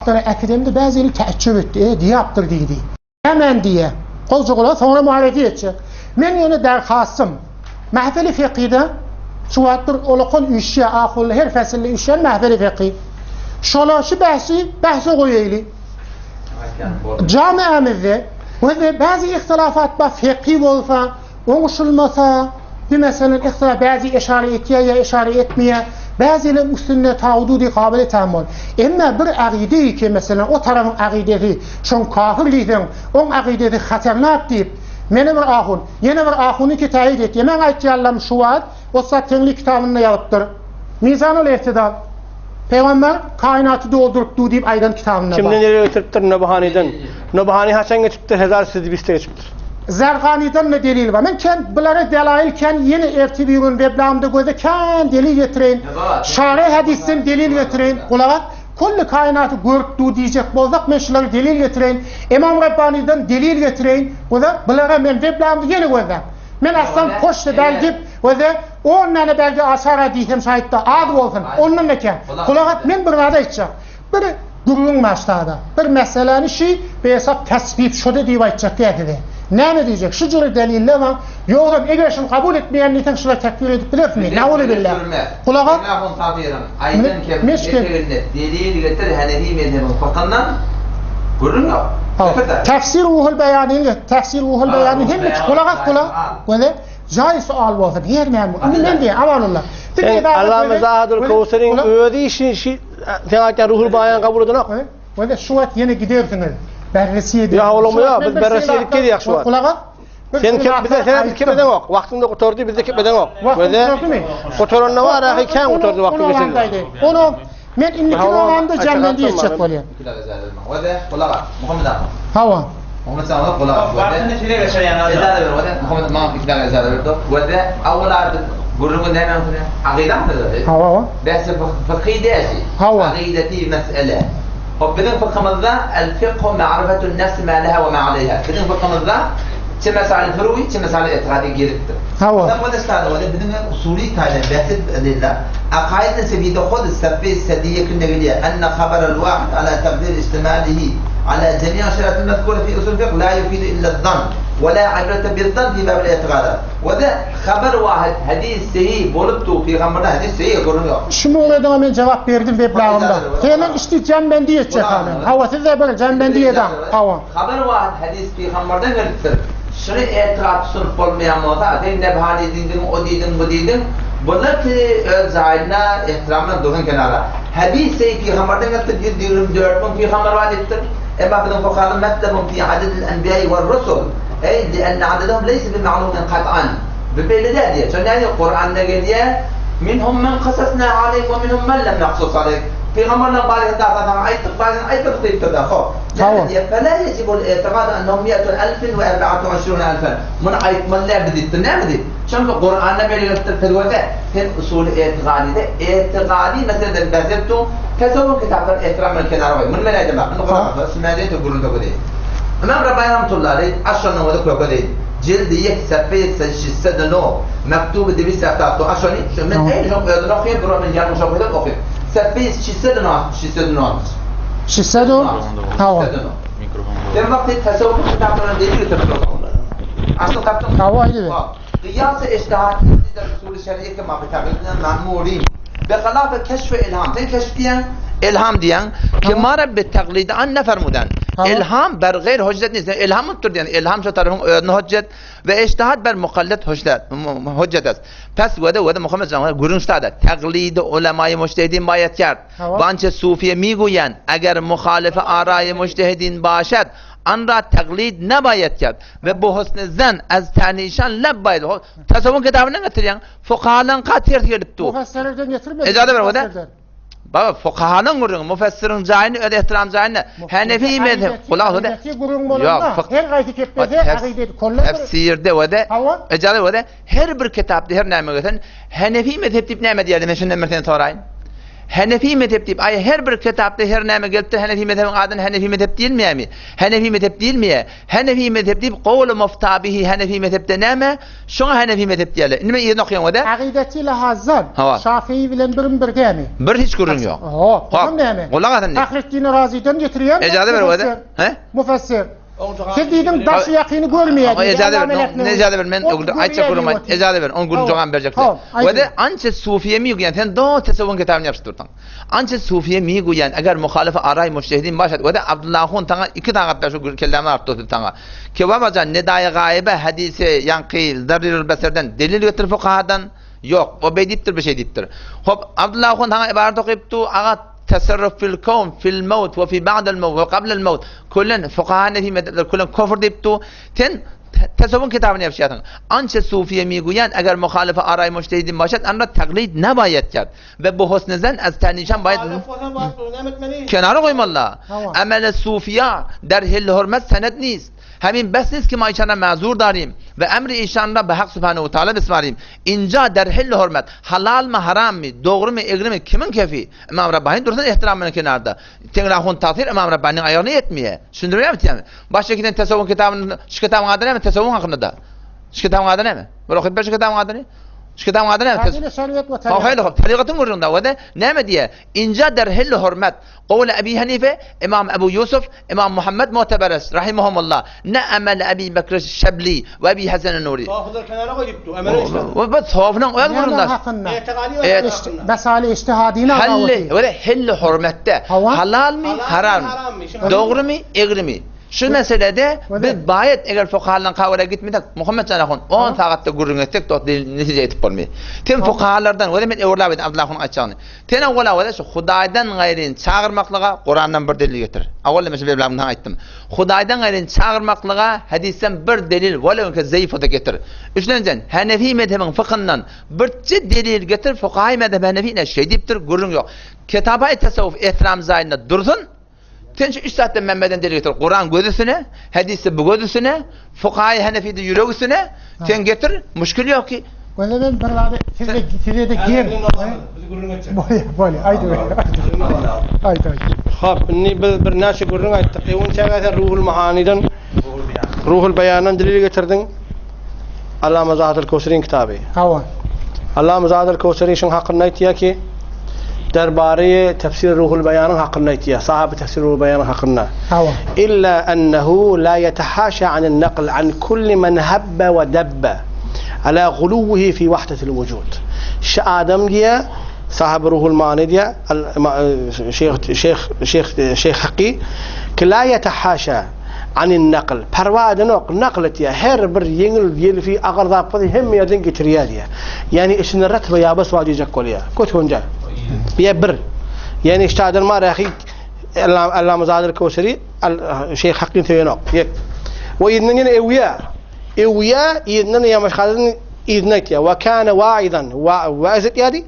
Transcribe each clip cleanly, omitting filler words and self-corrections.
kitapları akademide bazıları teəccüb etdi. Diye yaptır dedi. Hemen diye. Olacak ola sonra muhalefet edecek. Men yine derhasım. Mahfeli fiqhide şu attır olakon üşye ahul her fasıllı üşyen mahfeli fiqhi. Şolaşı bahsi koyaylı. Camiamizde ve bazı ihtilafat var fiqhi olsa, oluşulmasa, bir meselenin ihtilaf bazı işare etmeye ya işare etmeye, bazıları üstünde tavududi kabili tamam. Ama bir akide ki mesela o tarafın akidesi, şun kafirliğin, onun akidesi hatırnak deyip, mene bir ahun, yine bir ahunu ki tayit et. Yemen ayetçallam şu var, o sattenli kitabını yapıptır. Mizanul İhtidal. Peygamber kainatı doldurttu deyip aydan kitabına bak. Şimdi nereye götürüptür Nabhani'den? Nabhani haçan geçiptir, Hezar Sizi Biste geçiptir. Zergani'den ne delil var? Ben bunlara delailken yeni ertibirun veblağımda gözde kan delil getirin. Şari hadisin delil getirin. Kulağa kullu kainatı görüktü diyecek bozak meşruları delil getirin. İmam Rabbani'den delil getirin. Bunlara ben veblağımda yeni gözde. Ben aslan koştu belgip ve onunla belki asara diyem şahitte adı olsun. Onunla ne ki? Kulağa ben bir vada içeceğim. Bir durulun başlarda. Bir meseleni şey bir hesap tesbih şöyle diye açacak dedi. Ne diyecek? Şu cürü delille var. Yoksa eğer şunu kabul etmeyen niten şuna tekfir edip bilir mi? Ne olur billah? Kulağa aydan kemirinde delil getir Hanefi mezhebinin fıkhından görün yok. Tefsir ruhul beyanı, tefsir ruhul beyanı hem de kulağa böyle caiz sual olsa diğer memur. Ne diye amanullah. Allah mezahadır Kavser'in ödü işi sen ruhul beyan kabul edin yok. Böyle şu at yine gidersiniz. Berresiye ya oğlum ya biz berresiyelik geliyor şu an. Kulağa sen biz kepeden yok. Vaktinde oturdu bizde kepeden yok. Böyle oturan ne var ahi kan oturdu vakti geçirdi. Onu men indiki zamanda cenneti yetecek böyle. Vade kulağa Muhammed abi. Hava. Muhammed sana kulağa. Vaktinde şöyle geçer yani. İzade ver vade Muhammed ma fikir izade verdi. Vade avlar gururun ne hemen akide mi dedi? Hava. Bes fıkhi değişi. Hava. Akideti mesele. وبدون فقه الفقه معرفة النفس ما لها وما عليها. بدون فقه تمثال الفروي تمثال الاعتقادي جيرت. هو. وده استاذ وده بدون أصولي كذا بحث لله. أقايد سبيل دخول السفيه السدية كنا قلنا أن خبر الواحد على تقدير اشتماله على جميع الشرائط المذكورة في أصول الفقه لا يفيد إلا الظن ولا عبرة بالظن في باب الاعتقادات. وده خبر واحد حديث صحيح بولبتو في خبرنا حديث صحيح يقولون. Şunu ona ben cevap verdim veblağımda. Hemen işte cembendi edecek hanım. Hava size böyle cembendi edem. Hava. Haber واحد حديث في خبرنا قلت şunu etraf sınıf olmayan olsa ben Nebhani dedim, o dedim, bu dedim. Bunlar ki zahirine ihtiramla durun kenara. Hadis fi خبرنا قلت diyorum 4 fi خبر vadettir. Ama bizim fukahanın metlebun fi aded el-enbiya ve rusul. Ey لأن عددهم ليس بمعلوم قطعا. Böyle de diye. Çünkü yani Kur'an'da geliyor minhum men qasasna aleyk ve minhum men lem naqsus aleyk. Peygamberler bazı dağdan aytık bazı aytık deyip tadakho. فلا يجب الاعتقاد أنهم 100,000 و24,000. من aytmanlar dedi. Ne dedi? Çünkü Kur'an'da böyle gösterdiğinde her usul itiqadide itiqadi mesela bazıtu tasavvur kitaplar ihtiramla kenara koy. Bunu merak etme. Bunu Kur'an'da sünnet gurur da dedi. İmam Rabbani rahmetullahi aleyh aşağıdan vurdu dedi. جلد یک صفحه 609 مكتوب 270 عشانی شو من این جمع یادنا خیلی برای من جمع مشابهت آخر صفحه 609 هوا در وقت تصور کتابان دیگری تفسیر اصلا کتاب هوا ایده قیاس اجتهاد در اصول شرعی که ما بتقریبا مأموریم به خلاف کشف الهام این کشفیان الهام دیان که ما را به تقلید آن نفرمودند الهام بر غیر حجت نیست الهام مطلق دیان الهام شو طرف حجت و اجتهاد بر مقلد حجت است پس وده محمد زمان گرون استاد تقلید علمای مجتهدین باید کرد و آنچه صوفیه میگویند اگر مخالف آرای مجتهدین باشد آن را تقلید نباید کرد و به حسن زن از تعنیشان لب باید تصور کتاب نگتریان فقهان قاطیر گرفت تو اجازه بر وده baba fukahanın gurun müfessirin zahini öde ihtiram zahini Hanefi mezhep kulağı öde yok tefsirde öde ecale öde her bir kitapta her neyme götün Hanefi mezhep tip neyme diyelim şundan mertene sorayım Hanefi mezhep deyip ay her bir kitapta her neme gelipdir Hanefi mezhebin adını Hanefi mezhep değil mi? Hanefi mezhep değil mi? Hanefi mezhep deyip kavlu muftabihi Hanefi mezhepte neme? Şuna Hanefi mezhep diyorlar. Nime iyi okuyan o da? Aqidetiyle hazan. Şafii bilen birin birge mi? Bir hiç görün yok. Tamam neme? Kulak atın ne? Fahrettin Razi'den getiriyor. Ecade ver o da. He? Müfessir. Siz dedim daşı yakını görmeye. Ama ecade ver. Ne ecade ver? Ben ayça kurulma. Ecade ver. 10 gün çoğan verecekler. Ve de ançe sufiye mi güyen? Sen doğru tesavvun kitabını yapıştırdın. Ançe sufiye mi güyen? Eğer muhalife aray müştehidin başlat. Ve de Abdullah'ın tana iki tane da şu kelamlar arttı tana. Ki babacan nedaya gaybe hadise yankil darirul beserden delil götür fukahadan yok. O beydiptir bir şey deyiptir. Hop Abdullah'ın tana ibaret okuyuptu. Ağa تصرف في الكون في الموت وفي بعد الموت وقبل الموت كلن فقهاء في كلن كفر ديبتو تن تصور kitabını yapışıyatın. Ançe sufiye migoyan eğer muhalife aray müştehidin başat anla taklid ne bayet kert. Ve bu hosnezen az tanişan bayet kenara koymalı. Amel sufiya der hil hürmet senet niz. Hemin besiniz ki maişana mazur darim ve emri işanla be hak subhanehu ve teala besmarim. İnca derhil hürmet halal mı haram mı doğru mu egri mi kimin kefi? İmam Rabbani'nin dursun ihtiramının kenarda. Tengrahun tatir İmam Rabbani'nin ayağını yetmiyor. Sündürüyor mu yani? Baştakinin tesavvun kitabının şu kitabın adı ne mi? Tesavvun hakkında da. Şu kitabın adı ne mi? Böyle okuyup şu kitabın adı ne? Şu kitabın adı ne mi? Hayır, tarikatın vurduğunda o da ne mi diye? İnca derhil hürmet. Kavle Ebi Hanife, İmam Ebu Yusuf, İmam Muhammed Muhteberes, rahimahumullah. Ne emel Ebi Bekir Şebli ve Ebi Hasan Nuri. Sahaflar kenara koyuptu. Emel işte. Ve sahafının o vurduğunda. Mesale iştihadine halli, öyle helli hürmette. Halal mi, haram mı? Doğru mu, egri mi? Şu meselede biz bayet eğer fukahalardan kavga gitmedik Muhammed Canahun 10 saatte gurrun ettik dot netice etip olmuyor. Tem fukahalardan o demek evla bid Abdullah'ın açığını. Ten ola ve şu Xudaydan gayrin çağırmaklığa Kur'an'dan bir delil getir. Avval mesela ben aytdım. Xudaydan gayrin çağırmaklığa hadisten bir delil velev ki zayıf da getir. Üçüncüden Hanefi mezhebinin fıkhından bir delil getir fukaha mezhebi Hanefi'ne şey deyiptir gurrun yok. Kitaba-i tasavvuf ihtiram zayında dursun. Sen şu 3 saatte Mehmet'den delil getir. Kur'an gözüsüne, hadisi bu gözüsüne, fukaha-i Hanefi'de yüreğüsüne. Sen getir, müşkül yok ki. Böyle ben beraber size de gir. Böyle, haydi. Haydi. Hop, bir naşi gurrun ayttık. Evun çağatın ruhul mahaniden, ruhul beyanan delil getirdin. Allame Zahid el-Kevseri'nin kitabı. Hava. Allame Zahid el-Kevseri şun hakkında aytıyor ki, درباري تفسير روح البيان حقنا يتيا صاحب تفسير روح البيان حقنا إلا أنه لا يتحاشى عن النقل عن كل من هب ودب على غلوه في وحدة الوجود آدم ديا صاحب روح المعاني ديا شيخ حقي لا يتحاشى عن النقل پرواد نقلت يا هر بر ينقل يل في أغرض هم يدين كترياديا يعني إيش نرتب يا بس واجي جاكوليا كنت هونجا بيبر يعني اشتاد المار يا أخي اللهم زاد الكوثري الشيخ حقين ثيناق يك وإذننا إويا إذننا يا مشخادن إذنتيا وكان واعظا وازت يادي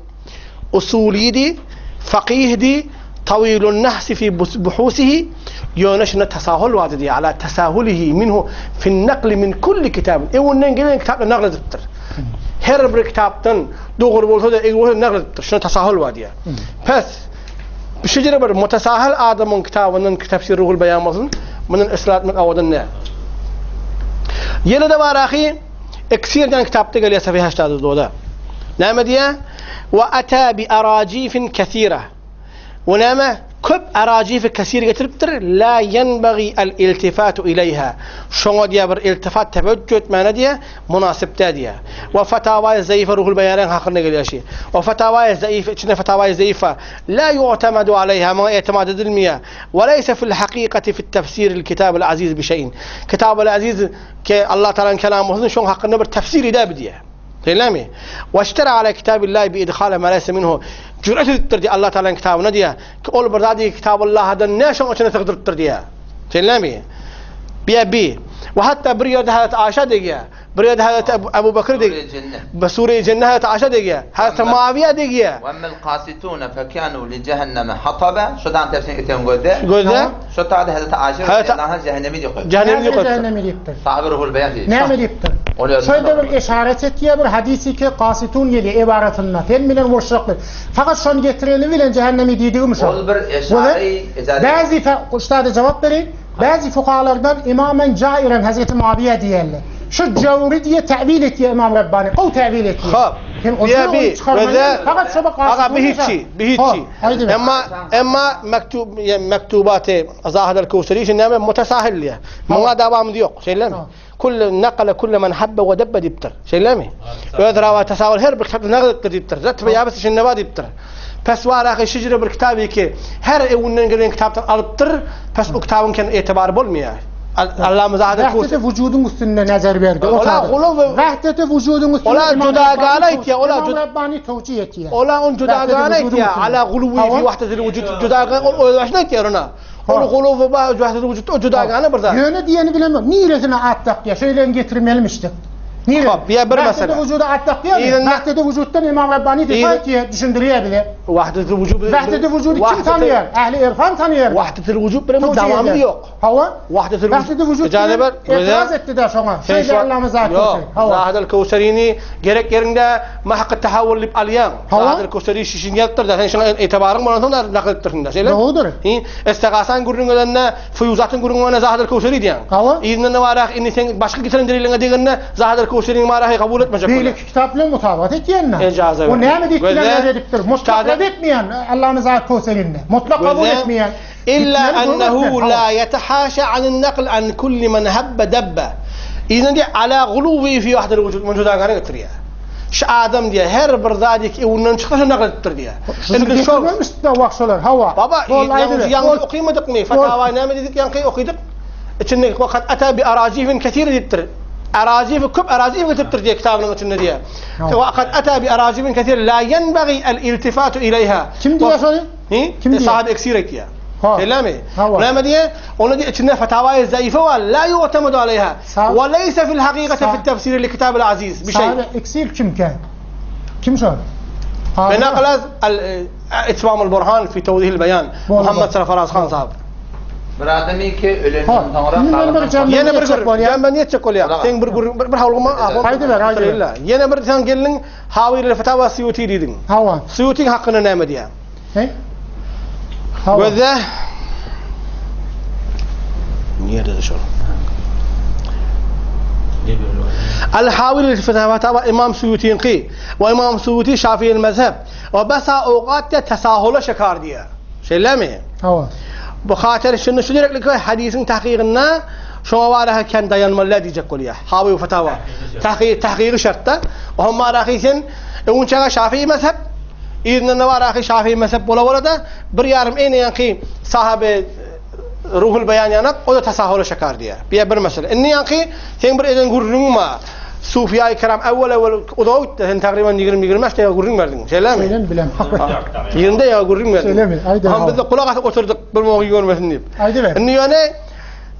أصولي دي فقيه دي طويل النحس في بحوثه يونشنا تساهل وادي على تساهله منه في النقل من كل كتاب ننقل كتاب النقل دفتر هرب كتابتن دوغر بولتو ده نقل شنو تساهل واديا بس بشجره بر متساهل ادم كتابن تفسير روح البيان مثلا من الاسلام من اودنا يلا دبار اخي اكثير كان كتابته قال يا سفيه هاشتاد دودا نعم ديا واتى باراجيف كثيره ونعم كب أراجيف كثير قتربتر لا ينبغي الالتفات إليها شو ديا بر التفات توجه ما نديا مناسب تاديا وفتاوى زيفة روح البيان حقنا قال شيء وفتاوى زيفة شنو فتاوى زيفة لا يعتمد عليها ما اعتماد المياه وليس في الحقيقة في التفسير الكتاب العزيز بشيء كتاب العزيز كالله تعالى كلامه شو حقنا بالتفسير ده بديه كلامي واشترى على كتاب الله بإدخال ما ليس منه جرأة تردي الله تعالى كتاب نديا كأول بردادي كتاب الله هذا الناس عشان تقدر ترديها كلامي بي وحتى بريد هذا عاشا دقيقة بريد هذا أبو بكر دقيقة بسورة جنة هذا عاشا دقيقة هذا معاوية دقيقة وأما القاسطون فكانوا لجهنم حطبا شو دام تفسير كتير قلده شو تعد هذا عاشر هذا جهنمي يقول جهنمي يقول صعبره البيان نعم يقول şöyle bir işaret ettiği bir hadisi ki kasitun yeli ibaretinde temminen muşraklı. Fakat şunu getireni bilen cehennemi dediğimiz ol bir işare bazı ustadı cevap verin. Bazı fukahalardan imamen cairen Hazreti Muaviye diyorlar. Şu cavri diye tevil etti İmam Rabbani. O tevil etti. خب fakat şu bakasın. بهيتشي اما مكتوب مكتوبات ظاهر الكوثري شنو متساهل ليه ما دوام ديوق شيلامي كل نقل كل من حب ودب ديبتر شيلامي يدرا وتساهل هر بكتب نقل ديبتر ذات بيابس شنو ديبتر pes var axı şicre bir kitabı ki her evinden gelen kitaptan alıptır pes o kitabın kendi etibarı olmuyor. Allah'ımız adet koysun. Vahdeti vücudun üstünde nazar verdi. Vahdeti vücudun üstünde. Ola cudagana itiya. Ola Rabbani tevcih etiya. Ola on cudagana itiya. Ala guluvi fi vahdetil vücud cudagana. O başına itiya ona. Onu guluvi vahdetil vücud o cudagana bir da. Yöne diyeni bilemiyorum. Niresine attak diye şeylerini getirmelmiştik. Niye? Bir mesela. Vahdeti vücuda attak diye mi? Vahdeti vücuddan İmam Rabbani diye düşündürebilir. Vahdeti vücud. Vahdeti vücudu kim tanıyor? Ehli irfan tanıyor. Vahdeti vücud benim devamı yok. Hava? Vahdeti vücud. İtiraz etti de sonra. Söyle Allah'ımız yok. Zahid el-Kevserini gerek yerinde mahkı tahavvül lib alyan. Zahid el-Kevseri şişin yaptır da sen şuna itibarın bana nakil ettirsin şeyler. Doğrudur. İstigasan gurrunlarına fuyuzatın gurrunlarına Zahid el-Kevseri diyen. İznin ne var inni sen başka getiren diliyle diğerine Zahid el-Kevseri'nin marahı kabul etmeyecek. Değil kitapla mutabat ettiyenler. İcazı o ne mi diktiler ediptir? Mutlak etmeyen Allah'ın Zahid el-Kevseri'nde. Mutlak kabul etmeyen. إلا أنه لا يتحاشى عن النقل عن كل من هب دب إذن دي على غلوه في واحد الوجود من جدا كان يتريا ش آدم دي هر بردادك ونن شخص نقل تريا إنك شو مستوى هوا بابا يعني أقيمة دقمي فتاوى نام ديك يعني أقيدك إنك وقد أتى بأراجيف كثير يتر أراجيف كب أراجيف تبتر دي كتابنا مثل دي وقد أتى بأراجيف كثير لا ينبغي الالتفات إليها كم دي أصلي؟ كم دي صاحب إكسيريتيا كلامي ولما دي ونجي اتنا فتاوى ضعيفه ولا يعتمد عليها وليس في الحقيقه في التفسير لكتاب العزيز بشيء اكسير كم كان كم شهر بنقل اتمام البرهان في توضيح البيان محمد سرفراز خان صاحب برادمی که ölümden yine bir niye çekol ya sen bir havluma haydi yine bir sen gelin havil fetava suyuti dedin suyuti hakkında ne diye وذا نيادة شو الحاول الفتاوى تبع إمام سيوطي قي وإمام سيوطي شافعي المذهب وبس أوقات تساهل شكار ديا شلامي بخاطر شنو درك لك حديث تحقيقنا شو وراها كان ديان ملادي جكوليا حاوي وفتاوى تحقيق شرطه وهم راخيسن وان شافعي مذهب إذن النوار أخي شافعي مذهب ولا ده بريارم إني أخي صاحب روح البيان أنا قد تساهل شكار ديا بيبر مثلا إني أخي تنبر إذن قرنما صوفياء كرام أول أضوت تقريبا يقرم مش تقرن مردين سلامي بلام يرنده يا قرن مردين سلامي هم بدك قلاقة أتردق بالموضوع مثلني إني أنا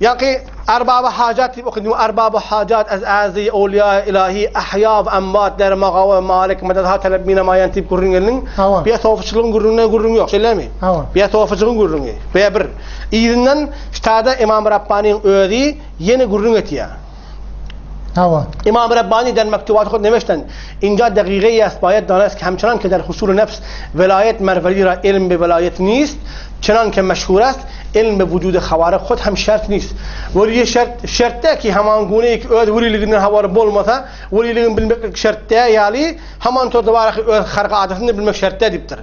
يعني أرباب حاجات يقولون أرباب حاجات أزازي أولياء إلهي أحياء أموات در مغاوة مالك مددها تلبينا ما ينتب قرنين بيتوافقون قرنين يوك سلامي بيتوافقون قرنين بيبر إذن اشتاد إمام رباني أودي ين قرنيتيا إمام رباني در مكتوبات خود نوشتن اینجا دقیقه است باید دانست که همچنان که در حصول نفس ولایت مروری را علم به ولایت نیست چنان که مشهور است علم به وجود خوارق خود هم شرط نیست ولی شرطه که همان گونه ای که ولی لگن هوار بول متا ولی لگن بالمک شرطه یالی همان طور دوباره خرق عادتن بالمک شرطه دیبتر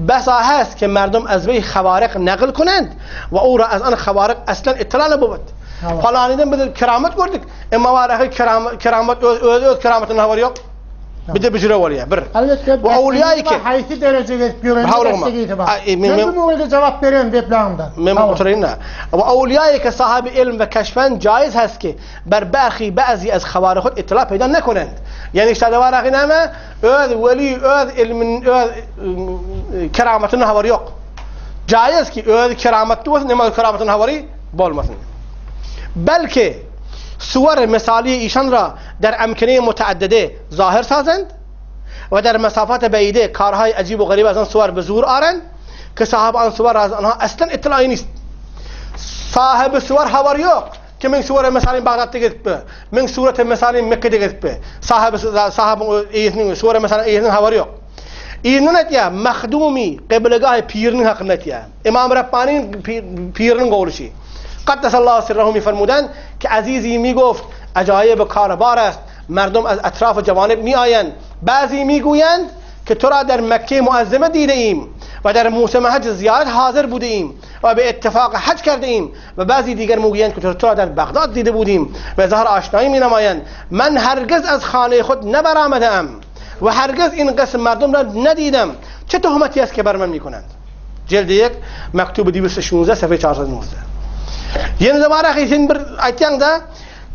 بس هست که مردم از وی خوارق نقل کنند و او را از آن خوارق اصلا اطلاع نبود فلانیدن بدل کرامت gördük اما وارخی کرامت کرامت هوار yok bir de bücre var ya bir. Bu awliya ki haysi dereceye göre destekiydi bak. Ben bu öyle cevap veriyorum weblarımda. Ben oturayım. Bu awliya ki sahibi ilm ve keşfen caiz است ki بر برخی بعضی از خوارق خود اطلاع پیدا نکنند. یعنی اشتاده وارخی نامه öz veli öz ilmin öz kerametin havari yok. Caiz ki öz kerametli olsun ama kerametin havari olmasın. بلکه صور مثالی ایشان را در امکنه متعدده ظاهر سازند و در مسافات بعیده کارهای عجیب و غریب از آن صور به ظهور آرند که صاحب آن صور از آنها اصلا اطلاعی نیست صاحب صور هوار yok كمن سورة مثلا بغداد تجذب من سورة مثلا مكة تجذب صاحب إيثن سورة مثلا إيثن هوريو إيثن يا مخدومي قبل جاه بيرن حق نتيا إمام رباني بيرن قولشي قدس الله سرهم فرمودن كعزيزي ميگفت عجایب کار بار است مردم از اطراف جوانب می آیند بعضی میگویند که تو را در مکه معظمه دیده ایم و در موسم حج زیارت حاضر بوده ایم و به اتفاق حج کرده ایم و بعضی دیگر میگویند که تو را در بغداد دیده بودیم و ظاهر آشنایی می نمایند من هرگز از خانه خود نبرآمده ام و هرگز این قسم مردم را ندیدم چه تهمتی است که بر من میکنند جلد 1 مکتوب 216 صفحه 419 یه زمانه خیلی بر ایتیان ده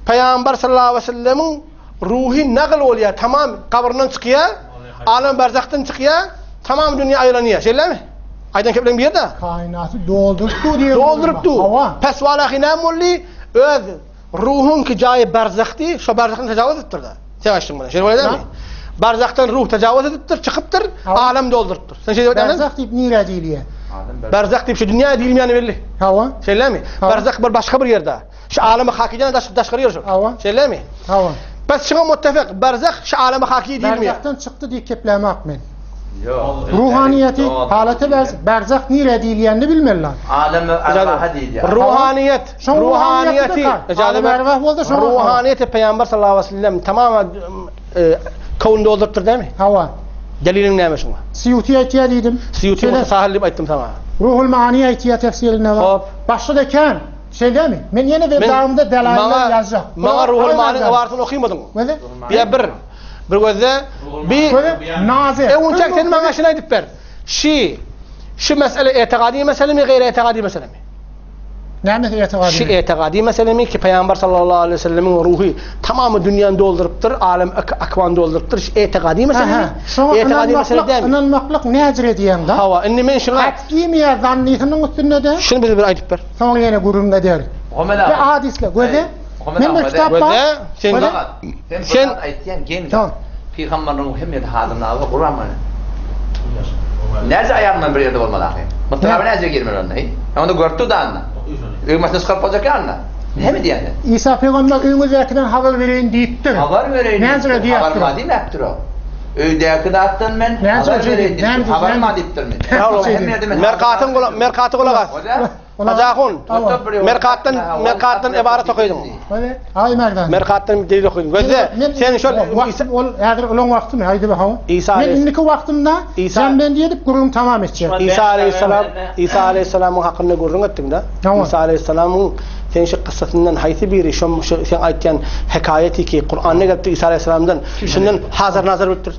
پیامبر صلی الله علیه و سلم روحی نقل ولیا تمام قبرنن çıkıyor عالم barzaktan çıkıyor tamam dünya ayrılıyor şeyler mi aydan keplen bir yerde kainatı doldurdu diye doldurdu pes valahi namulli öz ruhun ki cayı barzakti şu barzaktan tecavüz ettirdi sevaştın buna şey öyle değil mi barzaktan ruh tecavüz ettir çıkıptır alem doldurttur sen şey demedin barzak deyip nire diliye barzak deyip şu dünya değil mi yani belli hava şeyler mi barzak bir başka bir yerde şu alemi hakikiden daşkırıyor şu şeyler mi hava بس شنو متفق برزخ şu alemi haki değil mi ya? Berzaktan çıktı diye keplemek men. Ruhaniyeti haleti berzak nire dileyenini bilmeliler. Alemi ervah değil ya. Ruhaniyeti ruhaniyeti Peygamber sallallahu aleyhi ve sellem tamamen kavun doldurttur değil mi? Hava. Delilin neymiş şuna? Siyutiye itiye dedim. Siyutiye mutasahillip ettim tamam. Ruhul maniye itiye tefsirine var. Başta da kan. Şey değil mi? Ben yine webdağımda delaylar yazacağım. Bana ruhul maniye avartını okuymadın mı? Ne? Bir gözde bir nazir. Uçak senin bana şuna edip ver. Şu mesele itikadi mesele mi gayri itikadi mesele mi? Ne itikadi? Şu itikadi mesele mi ki Peygamber sallallahu aleyhi ve sellemin ruhi tamamı dünyanı dolduruptur, alem akvan dolduruptur. Şu itikadi mesele mi? İtikadi mesele değil mi? İnanmaklık ne ecre diyeyim da? Hava, inni men şuna... Kat'i mi ya zanniyetinin üstünde de? Şunu bize bir ayet ver. Sonra yine gururumda der. Ve hadisle, göze? Men de kitap var. Sen ayetiyen genç. Peygamberin muhimmet hadini alıp Kur'an mı? Nerede ayarman bir yerde olmalı akı? Mutlaka nerede girmeli onunla? Ama da görtü de anla. Ümmetini sıkıp olacak ya anla. Ne mi diyelim? İsa Peygamber ümmetlerden haber vereyim deyiptir. Haber vereyim. Nerede deyiptir? Haber maddi mi yaptır o? Öydeki de attın ben. Haber vereyim deyiptir. Haber maddi yaptır mı? Merkatı kulak Hacakun, merkattan ibaret okuyordun. Ay merdan. Merkattan delil okuyordun. Gözde, sen şöyle... Eğer olan vakti mi? Haydi bakalım. Ben indiki vaktimde sen ben diyedip kurum tamam edeceğim. İsa Aleyhisselam'ın hakkında gururun ettin de. İsa Aleyhisselam'ın sen şu kıssasından haysi biri, sen ayetken hikayeti ki Kur'an'da geldi İsa Aleyhisselam'dan şundan hazır nazar bittir.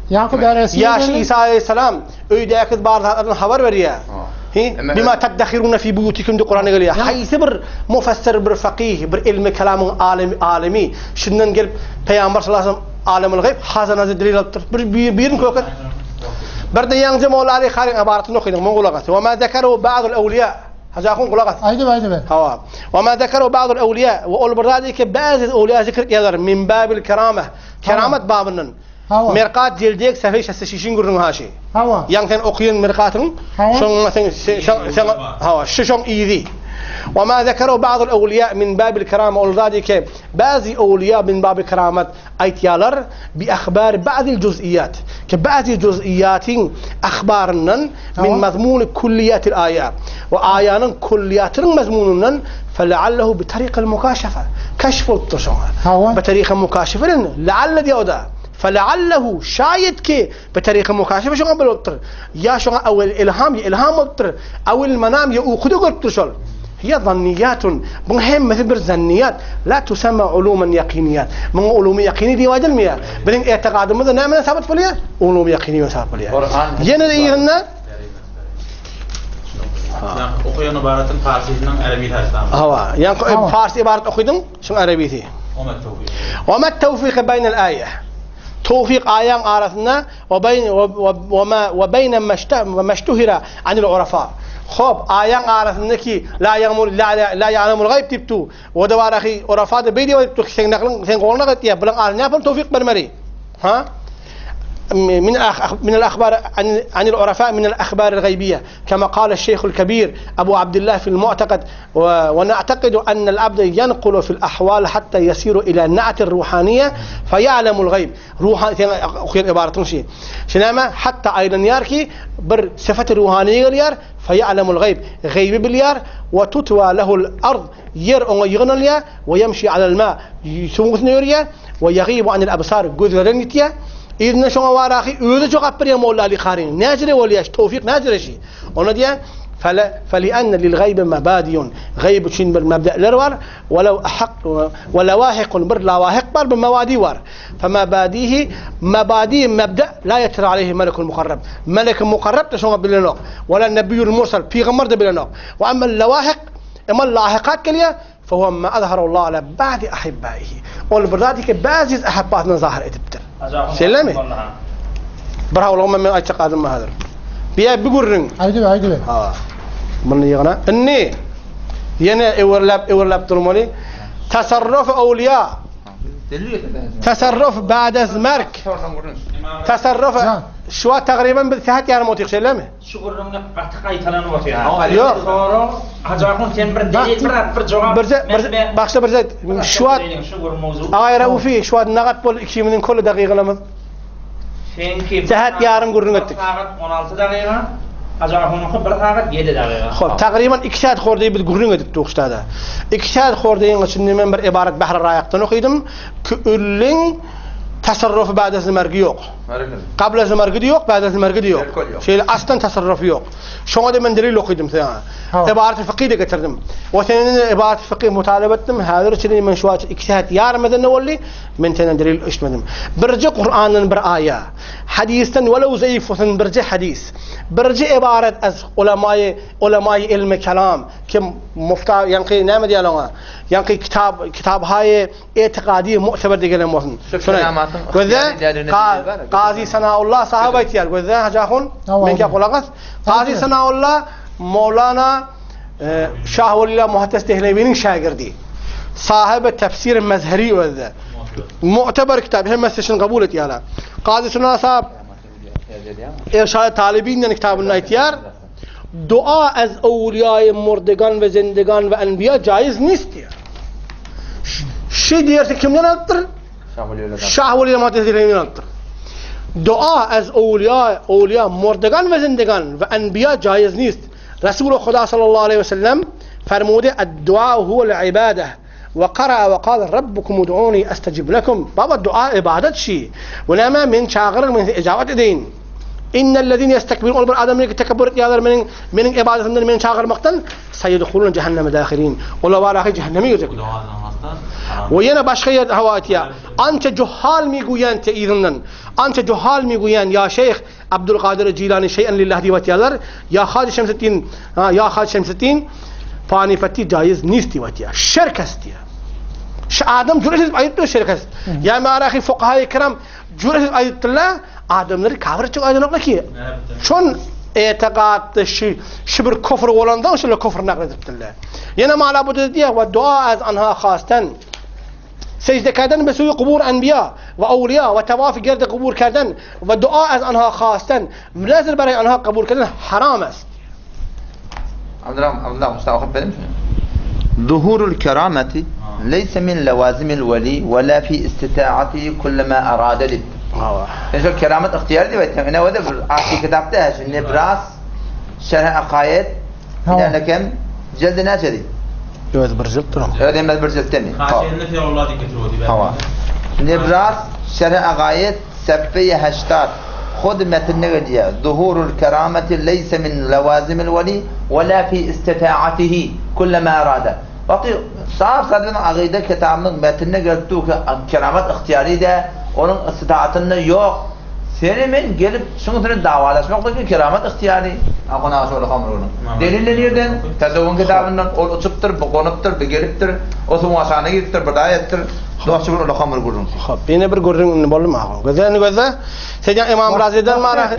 Ya şu İsa Aleyhisselam öydeki bazılardan haber veriyor. بما تدخرون في بيوتكم دي قرآن قال يا حيث بر مفسر بر فقيه بر علم كلام عالمي شنن قلب پیغمبر صلى الله عليه وسلم عالم الغيب حاضر نازل دليل بيرن كوكت برد يانجه مولا علي خارج عبارة نخيل من قلقت وما ذكره بعض الأولياء هذا أخون قلقت أيده هوا وما ذكره بعض الأولياء وأول برادي كبعض الأولياء ذكر يقدر من باب الكرامة كرامة بابنن مرقات جلديك سفيش السشيشين قرن هاشي yang sen okuyan merkatın sen hava şişon iyidi وما ذكره بعض الأولياء من باب الكرامة والذلك بعض أولياء من باب الكرامة أيتيالر بأخبار بعض الجزئيات كبعض جزئيات أخبارنا من مضمون كليات الآيات وآيانا كليات مضموننا فلعله بطريقة المكاشفة كشف الطشون بطريقة مكاشفة لعل ديودا فلعله شايد كي بطريقة مكاشفة شو قبل وتر يا شو أو الإلهام وتر أو المنام يأخذ وتر شل هي ظنيات مهم مثل بالظنيات لا تسمى علوما يقينيات من علوم يقيني دي واجد المياه بدين اعتقاد ماذا نعمل ثابت فليه علوم يقينية ثابت فليه ين إيرنا okuyan ibaretin Farsisinden Arabi tersten. هوا يعني فارس عبارة أخذهم شو عربي ثي وما التوفيق بين الآية توفيق آيان عرفنا وبين ما اشتهر عن العرفاء خب آيان عرفنا كي لا يعلم الغيب تبتو ودوار أخي عرفاء بيدي وتبتو سين قولنا قتيا بلن عرفنا بل توفيق برمري ها من الأخبار عن العرفاء من الأخبار الغيبية، كما قال الشيخ الكبير أبو عبد الله في المعتقد: ونعتقد أن العبد ينقل في الأحوال حتى يسير إلى نعت الروحانية فيعلم الغيب. أخير عبارة شيء شنما حتى أيضا ياركي بر صفة الروحانية اليار فيعلم الغيب غيب باليار، وتتوى له الأرض ير يغنى ويمشي على الماء يسوق نوريا، ويغيب عن الأبصار جذرنيتيا. إذن شو وراخي يود جو قبر يا مولا لخارين ناجري وليش توفيق ناجري شيء وناديا فلأن للغيب مبادئ غيب شين بالمبدأ لروار ولو أحق ولا واحق بر لا واحق بر بموادي وار، فمبادئه مبادئ مبدأ لا يتر عليه ملك المقرب، ملك المقرب تشوف بلناق ولا النبي المرسل في غمر بلناق. وأما اللواحق أما اللاحقات كليا فهو ما أظهر الله على بعض أحبائه، والبرادك بعض أحباتنا ظاهر إتبتر سلامي برا والله ما اعتقاد ما هذا بيا بيقولن أيدي من يغنى إني ينا إورلاب ترموني تصرف أولياء تصرف بعد زمرك تصرف شو تقريبا بالثهات يعني موتيق سلامي شغل من بعتقاي تلان وفيها يو هجاكون تين بردي برزة برزة شوات آيرا وفي شوات نقط بول إكشي من كل دقيقة لما تهات يارم قرنتك 16 دقيقة هجاكون خبر ثاقت 7 دقيقة خب تقريبا إكشاد خوردي بالقرنتك توقشت هذا إكشاد خوردي عشان من عبارة بحر الرايق تنوخيدم كلين تصرف بعد زمرق يوق قبل زمرق يوق بعد زمرق يوق شيء أصلا تصرف يوق شو هذا من دليل لقيدم ثاني عبارة الفقيه ده كتردم وثاني عبارة الفقيه مطالبتهم هذا رشدي من شوات اجتهاد يار مدن ولي من ثاني دليل إيش مدن برجع قرآن برآية حديثا ولو زيف وثن برجع حديث برجع عبارة از علماء علم كلام كم مفتاح ينقي نعم ديالنا ينقي كتاب هاي اعتقادي معتبر ديالنا مثلا وذا قاضي سنا الله صاحب اختيار وذا هجاهون من كي قلقت قاضي سنا الله مولانا شاه ولي محدث دهلويين شاگردي صاحب التفسير المزهري وذا معتبر كتاب هم مسشن قبول تيالا قاضي سنا صاحب ارشاد طالبين يعني كتاب النايتيار دعاء از اولیاء مردگان و زندگان و انبیاء جایز نیست شی دیرتی کم ننطر شاه ولی محدث دهلوی ننطر دعا از اولیاء مردگان و زندگان و انبیاء جایز نیست. رسول خدا صلی الله علیه وسلم فرموده الدعاء هو العباده وقرأ وقال ربكم ادعوني استجب لكم. بابا الدعاء عبادت شيء ونما من شاغر من اجابه دين. ان الذين يستكبرون البر ادم من تكبر يا من عباده من شاغر مقتل سيدخلون جهنم داخلين ولا وراء جهنم يجكون وينا باشخية هواتيا أنت جهال ميقويان تأيذنن أنت جهال ميقويان يا شيخ عبد القادر الجيلاني شيئا لله دي واتيالر يا خالد شمس الدين يا خالد شمس الدين فاني فتي جايز نيستي واتيا شركستيا آدم جرس أيضا شركست يا ماراخي فقهاء الكرام جرس أيضا آدم نري كافر تشو أيضا نقلكي شون اعتقاد شبر كفر ولندن شو الكفر نقل الله ينا ما لابد ديه والدعاء از عنها خاصة سجده کردن به سوی قبور انبیا و اولیا و طواف گرد قبور کردن و دعا از آنها خواستن نظر برای آنها قبول کردن حرام است. عبد الله مستوى بریم ظهور الكرامة ليس من لوازم الولي ولا في استطاعته كل ما أراد له. إيش الكرامة اختيار دي بيتهم أنا وده عاشي كتابتهاش النبراس شرح عقائد إلى كم جلد ناشدي. جواز برجل ترام. هذا ما برجل تاني. خاشين في الله دي كترودي. هوا. نبراس شرح عقائد سبية هشتات خد متن نجديا ظهور الكرامة ليس من لوازم الولي ولا في استطاعته كل ما أراد. وقتی صاحب صدرنا عقیده کتابن متن نگرتو که کرامت اختیاری ده onun استطاعتن yok. Senin gelip şunun davalaşmak da keramet ihtiyari. Akona şöyle hamurunu. Delillenirden tezavvun kitabından ol uçuptur, konuptur, geliptir. O sumasana gittir, bidayettir. Doğru öyle hamur gurun. Xo'p, beni bir gurun bo'ldim axir. Gözeni göze. Sejan İmam Razi'den mara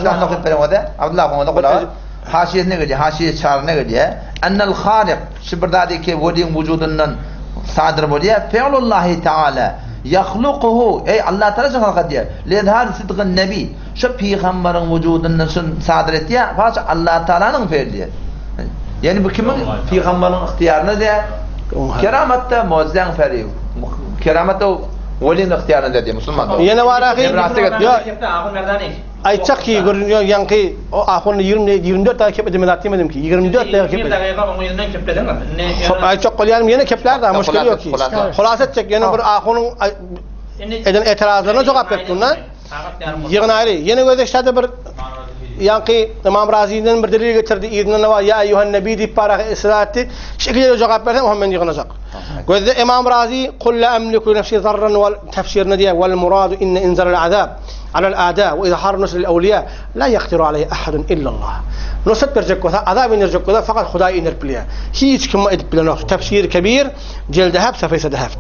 Şahla kıpırmadı. Abdullah Muhammed kula. Haşiyet ne geliyor? Haşiyet çağrı ne geliyor? Ennel halik. Şibrdadaki vudin vücudundan sadır buluyor. Fi'lullahi Teala Yahluquhu ey Allah Teala şunu diyor. Lezhar sıdkın nebi. Şu peygamberin vücudundan sadır etti ya. Fakat Allah Teala'nın fe'li. Yani bu kimin peygamberin ihtiyarına diye. Keramatta muazzam feri. Keramatta velin ihtiyarında diye Müslüman. Yine var ahi. Ya Ahun Merdani. aytsak ki görünüyor yankı o ahunu 24 tane kep edemedim demedim ki 24 tane kep. Bir dakika onun yüzünden kepledin mi? Aytsak qolyarım yine kepler de müşkil yok ki. Xulas edecek yine bir ahunun eden etirazlarına cevap verdi bunlar. Yığın ayrı. Yine gözleştirdi bir yankı İmam Razi'nin bir delil getirdi. İdnine var ya eyyuhen nebi deyip para ısrattı. Şekilde cevap verdi o hemen yığınacak. Gözde İmam Razi kul la emliku nefsi zarran vel tefsirine diye vel muradu inne inzalal azab على الأعداء وإذا حار نصر الأولياء لا يقدر عليه أحد إلا الله نصت برجك وذا عذاب ينرجك وذا فقط خداي ينر بليه هيج كما إد بلنا تفسير كبير جلد ذهب سفيس ذهب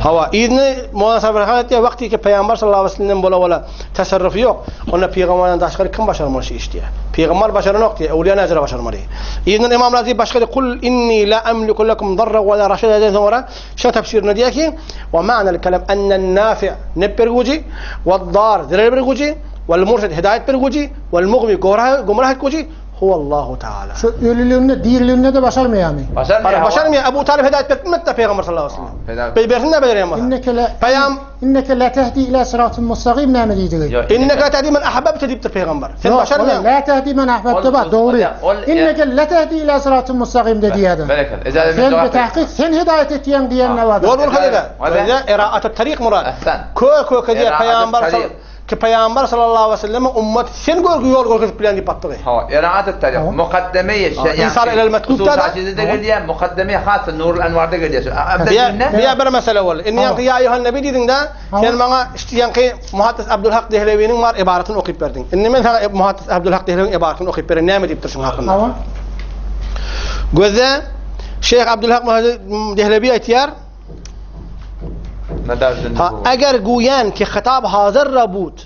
هوا إذن مناسبة حالتي وقتي كبيامبر صلى الله عليه وسلم ولا تصرف yok ona peygamberden başka kim başarmış işte peygamber başarı nokta evliya nazara başarmalı İznin İmam Razi başka kul inni la amliku lakum darra ve la rashada den sonra şu tefsirine diyor ki ve ma'na'l kelam enne'n nafi' neperguci ve dar zerberguci ve murşid hidayet perguci ve mughwi gumrah kuci huwa Allah Teala. Şu ölülüğünde, diriliğinde de başarmıyor yani. Başarmıyor. Ebu Talib hidayet etmedi de Peygamber sallallahu aleyhi ve sellem. Beybersin de beceremez. İnneke la tehdi ila sıratın mustaqim ne diyecek? İnneke la tehdi men ahbabte deyiptir Peygamber. Sen başarmıyor. La tehdi men ahbabte bak doğru. İnneke la tehdi ila sıratın mustaqim dediği adam. Sen bir tahkik sen hidayet ettiğin diyen ne var? Yol kayda. Ve ira'at tarik murad. Kö diye Peygamber ki Peygamber sallallahu aleyhi ve sellem ümmet sen yol görüp plan yaptı. Ha, ira'at tarik mukaddemeye İnsan ilal metkub da geliyor, mukaddemeye has Nurul Envar'da geliyor. Bir mesele var. İnni ya eyyuhen nebi dedin de sen bana işte yankı Muhaddis Abdülhak Dehlevi'nin var ibaretini okuyup verdin. İnni men sana Muhaddis Abdülhak Dehlevi'nin ibaretini okuyup verdin. Ne deyip dursun hakkında? Gözde Şeyh Abdülhak Dehlevi etiyar اگر گویان که خطاب حاضر را بود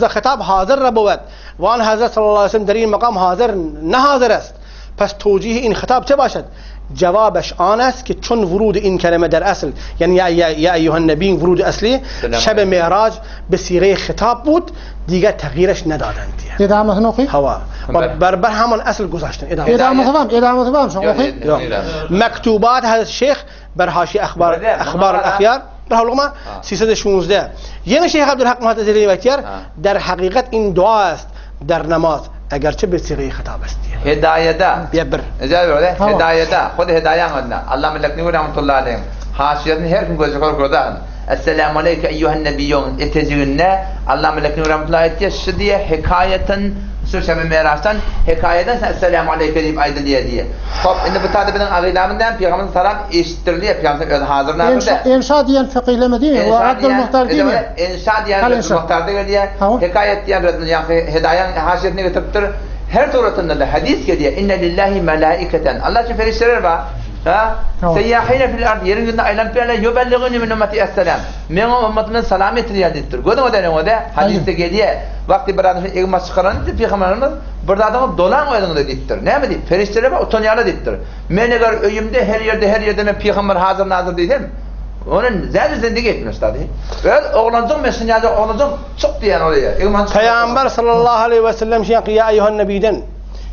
خطاب حاضر را بود و آن حضرت صلی الله علیه و سلم در این مقام حاضر نه حاضر است پس توجیه این خطاب چه باشد جوابش آن است که چون ورود این کلمه در اصل یعنی یا ایها النبی ورود اصلی شب معراج به صیغه خطاب بود دیگه تغییرش ندادند ادامه نوقی هوا بر همون اصل گذاشتن ادامه تمام شو اوقی مکتوبات حضرت شیخ بر حاشیه اخبار الاخیار برهالغما 316 یعنی شیخ عبدالحق محتزلی وقتیار در حقیقت این دعا است در نماز اگرچه به صیغه خطاب است هدایته بیبر هدایته خود هدایان قلنا الله ملکنی و رحمت الله علیهم حاشیه‌ن هر kim gözü korkudan Esselamu aleyke eyyuhen nebiyyun etezirne Allah melekini ve rahmetullahi etti diye hikayeten Sürşeme Meraç'tan hikayeden Esselamu aleyke deyip aydılıyor diye. Hop şimdi bu tabi benim ağıylamından Peygamber'in salam eşittirliyor Peygamber hazır nerede? İnşa diyen fıkhihleme değil mi? O Abdülmuhtar değil mi? İnşa diyen Abdülmuhtar'da diye hikayet diyen hidayen haşiyetini getirtir. Her suratında da hadis geliyor. İnne lillahi melaiketen. Allah için ferişteler var. Seyyahine fil ard yeryüzünde aylantılarla yubelliguni min ümmeti esselam. Men ümmetimin salametini yadettir. Gördün o da ne hadiste geliyor. Vakti bir adam egmas çıkaran Peygamberimiz bir adamı dolan oydun dediktir. Ne mi deyip? Ferişteler var utanyalı dediktir. Men eğer öyümde her yerde men Peygamber hazır nazır dedim. Onun zaten zindagi etmiş tabi. Öyle oğlancım meşinyaca oğlancım çok diyen oraya. Peygamber sallallahu aleyhi ve sellem şey ya eyyuhen nebiden.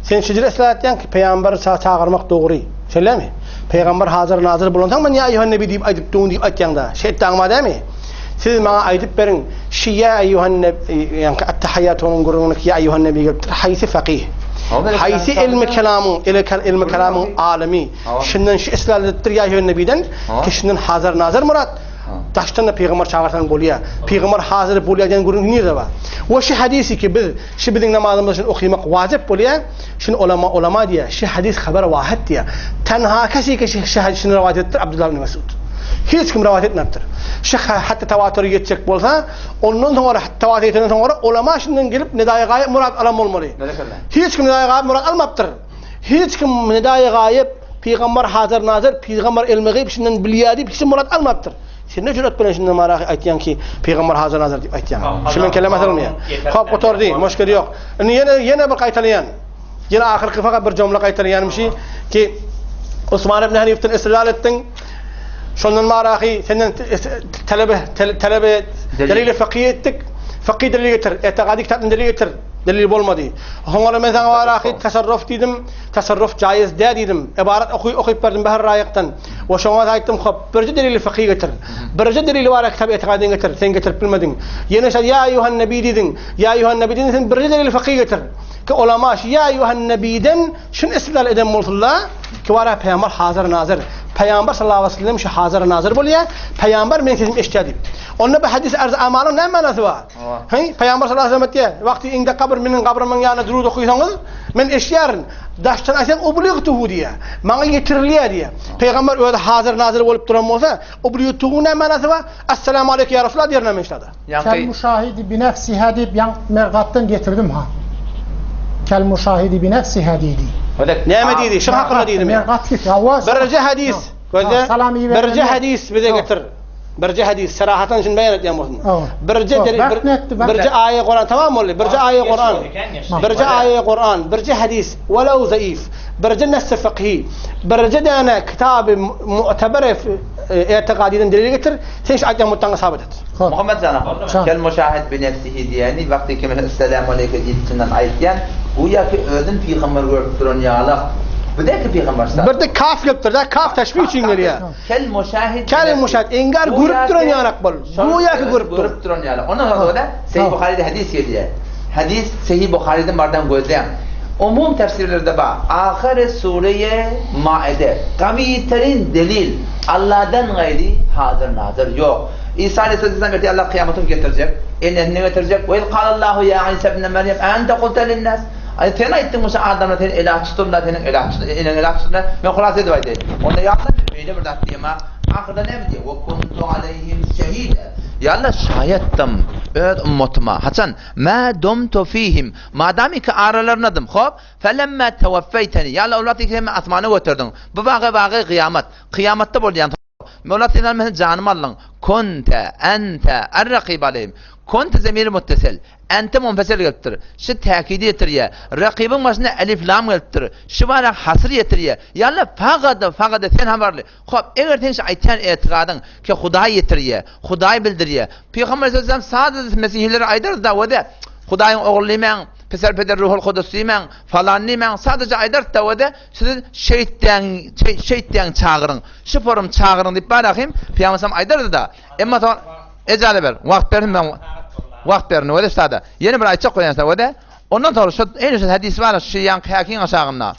Sen şecere ıslahatyan ki Peygamber çağırmak doğru. Söyle mi? Peygamber hazır nazır bulunsan ben ya eyyuhen nebi deyip aydıp doğun deyip aytyan da. Şeytan değil mi? Siz bana aydıp verin. Ya eyyuhen nebi yani ettehiyyatının gururunuk ya eyyuhen nebi gelip haysi fakih. Haysi ilmi kelamın alemi. Şimdiden şu ıslahattir ya eyyuhen nebiden ki şimdiden hazır nazır murat. Taştan da Peygamber çağırsan boluya. Peygamber hazır boluya diyen gururun nerede var? Ve şu hadisi ki biz şu bizim namazımızda okumak vacip boluya. Şimdi ulama diye şu hadis haber vahid diye. Tenha kişi ki şu hadisini rivayet ettir Abdullah ibn Mesud. Hiç kim rivayet etmektir. Şu hatta tevatür yetecek bolsa ondan sonra tevatürden sonra ulama şimdiden gelip nidai gayb murat alam olmalı. Hiç kim nidai gayb murat almaptır. Hiç kim nidai gayb Peygamber hazır nazır Peygamber ilmi gayb şimdiden biliyadi hiç murat almaptır. Sen ne cüret bilen şimdi maraq aytyan ki Peygamber hazır nazır deyip aytyan. Şimdi kelime almıyor. Hop oturdu, müşkil yok. Yine bir qaytalayan. Yine ahirki fakat bir cümle qaytalayanmışı ki Osman ibn Hanif'ten istidlal ettin. Şondan marahi senden talebe delil fakiyettik. Fakir delil getir. Etikadi kitabın delil getir. Delil olmadı. Hoňra men sana marahi tasarruf didim. Tasarruf caiz de didim. İbaret okuyup verdim bahar rayaktan. Ve şoňa aýtdym, "Hop, birje delil fakir getir. Birje delil var kitap etikadyn getir. Sen getirip bilmedin. Yine şa ya eyyuhan nebi didin. Ya eyyuhan nebi didin sen birje delil fakir getir." Ki ulama ya eyyuhan nebiden şun istidlal eden bolsunlar ki wara peýgamber hazır nazır. Peýgamber sallallahu aleyhi ve sellem şu hazır nazır bolýar. Peýgamber men sesim eşitdi. Onda bir hadis arz amanın ne manasy var? Hey, Peýgamber sallallahu aleyhi ve sellem diýär, "Wagty inde kabr meniň kabrymyň ýanyna durud okuýsaňyz, men eşitýärin. Daşdan aýsam obligatyw diýär. Maňa getirilýär diýär. Peýgamber öýde hazır nazır bolup duran bolsa, obligatyw ne manasy var? Assalamu aleykum ya Rasulullah diýär näme işledi? Kel müşahidi bi nefsiha diýip yan mergatdan getirdim ha. Kel müşahidi bi nefsiha diýdi. Näme diýdi? Şu hakynda diýdim. Mergat ki awaz. Birje hadis. Gözde birje hadis bize getir. Birje hadis sarahatan şunu beyan etýän bolsun. Birje aýe Kur'an tamam mı? Birje aýe Kur'an. Birje aýe Kur'an, birje hadis, walaw zaif. Birje nas fiqhi. Birje dana kitab mu'tabar etikadiden delil getir. Sen şu aýtýan mutanga sabit et. Muhammed sana kel müşahid bi nefsihi diýeni wagty ki assalamu aleykum diýenden aýtýan, bu ýaky özün peýgamber görüp duran ýaly. Bu da ki peýgamber sallallahu. Bir de kaf ýokdur da, kaf teşbih üçin gelýär. Kel müşahid. Kel müşahid engar görüp duran ýanak bol. Bu ýaky görüp duran ýaly. Ondan sonra da Sahih Buhari'de hadis gelýär. Hadis Sahih Buhari'den bardan gözleýän. Umum tefsirlerde bak. Ahir sureye Maide. Kaviyetlerin delil. Allah'dan gayri hazır nazır yok. İsa Aleyhisselam dedi Allah kıyametini getirecek. Ne getirecek? Ve kalallahu ya İsa ibn Meryem ente kulta linnas. Ay sen aytdın Musa Adam'a sen ilah tutunlar, senin ilah tutunlar. Ben hulas edip aytdım. Onda yaqlan böyle bir dat diyema. Ahirde ne diyor? Ve kuntu aleyhim şehide. Ya Allah şahittim öz ummatıma. Hasan ma dumtu fihim. Madami ki aralarındadım. Hop. Felemma tevaffeyteni. Ya Allah ulat ikimi asmana götürdün. Bu vağı kıyamet. Kıyamette bolýan. Mevlat inan men canım alın. Kunte ente er-rakib aleyhim. Kunte zemir muttasil. Ente munfasil gelipdir. Şu takidi etiriye. Rakibin başına elif lam gelipdir. Şu bara hasr etiriye. Yalla faqat sen habarly. Hop, eger sen aýtýan etikadyn ki Hudaý etiriye. Hudaý bildiriye. Peýgamber sallallahu sadece mesihleri aýdardy da wada. Hudaýyň oglulyman, peder ruhul kuduslyman, falanlyman sadece aýdardy da wada. Siz şeytan çağırın. Şu forum çağırın diýip barakim. Peýgamber sallallahu aýdardy da. Emma to ejale ber. Wagt berin ben. Wagt berin wada sada. Yeni bir aýtjak goýansa wada. Ondan sonra şu en hadis var şu yan hakin aşağında.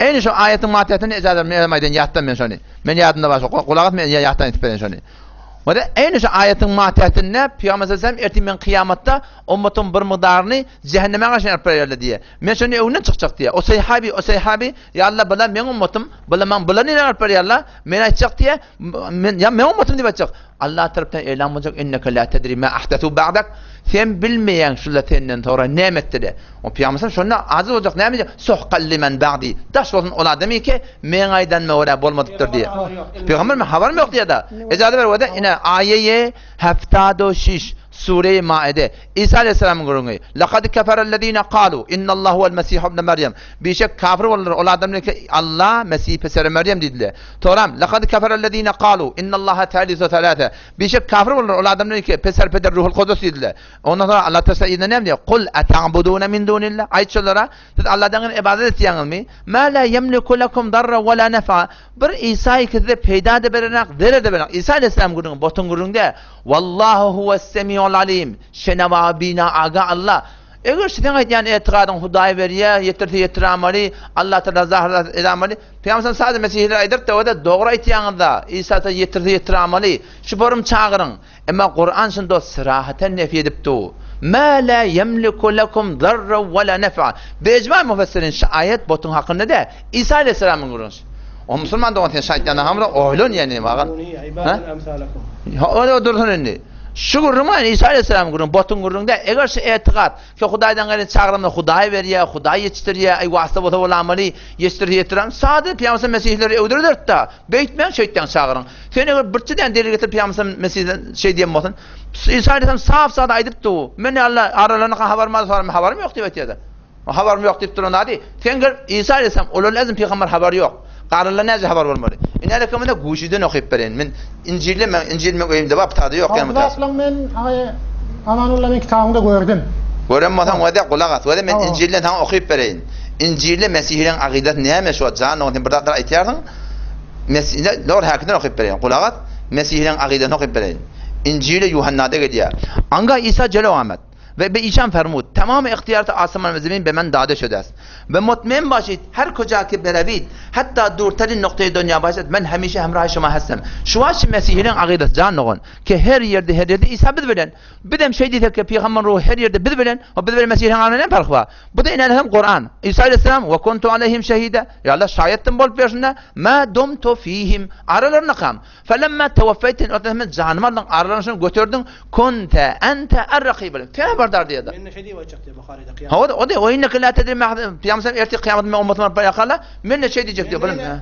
Eyni şu ayetin matiyatını ejale bermeýden ýatdan men şonu. Men ýadymda başa gulagat men ýatdan etip beren şonu. Wada eyni şu ayetin matiyatyny Peýgamber sallallahu ertin men kıyamatda ummatym bir migdaryny cehenneme gaşan berýärler diýe. Men şonu öwünden çykjak diýe. O sahabi ya Allah bilen men ummatym bilen neler berýärler. Men aýtjak diýe. Men ummatym diýip aýtjak. Allah tarapdan elan bolacak inneke la tedri ma ahdathu ba'dak. Sen bilmeýän şulatenden sonra nämetdir. O Peýgamber şonu azyz bolacak näme? Suhqal limen ba'di. Daş bolsun ol adamy ki men aýdan mewra bolmadypdyr diýe. Peýgamber men habar ýok diýe da. Ejade ber wada ina ayeye 76 Sure-i Maide. İsa Aleyhisselam'ın gurungi. Laqad keferellezine qalu innallahu huvel Mesih ibn Meryem. Beşek kafir bollar ol adamlar ki Allah Mesih peseri Meryem dediler. Toram. Laqad keferellezine qalu innallaha thalithu thalatha. Beşek kafir bollar ol adamlar ki peser peder ruhul kudus dediler. Ondan sonra Allah Teala ne diyor? Kul ata'buduna min dunillah. Aytçılara siz Allah'tan ibadet etýäňiz mi? Ma la yemliku lekum darra ve la nafa. Bir İsa'yı kize peyda de berenak, zere de berenak. İsa Aleyhisselam gurungi, botun gurungda. Wallahu huves-semi'ul alim. Şenava bina aga Allah. Eger sen aýtýan etikadyn Hudaý berýär, ýetirmeli, Allah Taala zahir edameli. Peýgamber sadece mesihler aýdyp da dogry aýtýaňyzda İsa ta ýetirmeli. Şu borum çağırın. Emma Kur'an şunda sırahaten nefi edipdi. Ma la yemliku lekum darra ve la naf'a. Bejma müfessirin şu ayet botun hakkında da İsa Aleyhisselam'ın gurungi. O Müslüman da onten şaýtana hamra oýlan ýani bagan. O dursun indi. Şu gurruma İsa Aleyhisselam gurrun botun gurrunda eger şu etikad ki Hudaýdan gaýry çağırymda Hudaý berýär, Hudaý ýetişdirýär, aý wasta bota bolamary ýetişdirýär. Sady Peýgamber mesihleri öwdürler da. Beýtmän şeýtan çağırın. Sen eger birçiden delil getirip Peýgamber mesihden şey diýen bolsan, İsa Aleyhisselam saf-sady aýdypdy. Men Allah aralaryna habarym ýok diýip aýtýardy. O habarym ýok diýip duran ady. Sen İsa Aleyhisselam olar lazım Peýgamber habary ýok. Qararlar necə haber olmalı? İnələ kəməndə guşidən oxuyub berin. Min İncil mi qoyayım da baptadı yox yəni mutas. Abdullah men Amanullah men kitabında gördüm. Görünmədən vədə qulaq as. Vədə men İncildən tam oxuyub berin. İncildə Məsihinin aqidət nəyə şu can onun burada qara ihtiyarın. Məsihdə lor hakidən oxuyub berin. Qulaq as. Məsihinin aqidətini oxuyub berin. İncil'e Yuhanna'da gidiyor. Anga İsa Celle Ahmet ve be İşan fermud. Tamamı ihtiyarı asman ve zemin be men dade şödes. Ve mutmain başit her koca ki berabit. Hatta durtarin noktaya dünya başit. Ben hemişe hemrah şuma hessem. Şu an Mesih'in aqidet canlığı ki her yerde İsa biz bilen. Bidem şey diyor ki Peygamber ruhu her yerde biz bilen. O biz bilen Mesih'in anına ne fark var? Bu da inanhem Kur'an. İsa Aleyhisselam ve kuntu aleyhim şehide. Ya Allah şahittim bol personda. Ma dumtu fihim. Aralarına kam. Felemma tevaffeytin ötehmet canımardan aralarını götürdün. Kunte ente er-rakibel. Sen haberdar diyordu. من شدي وجهت بخاري قيام هو ده وإنك لا تدري ما قيام سنة يرتي قيامة من أمة من بيقالة من شيء دي جكتي بلن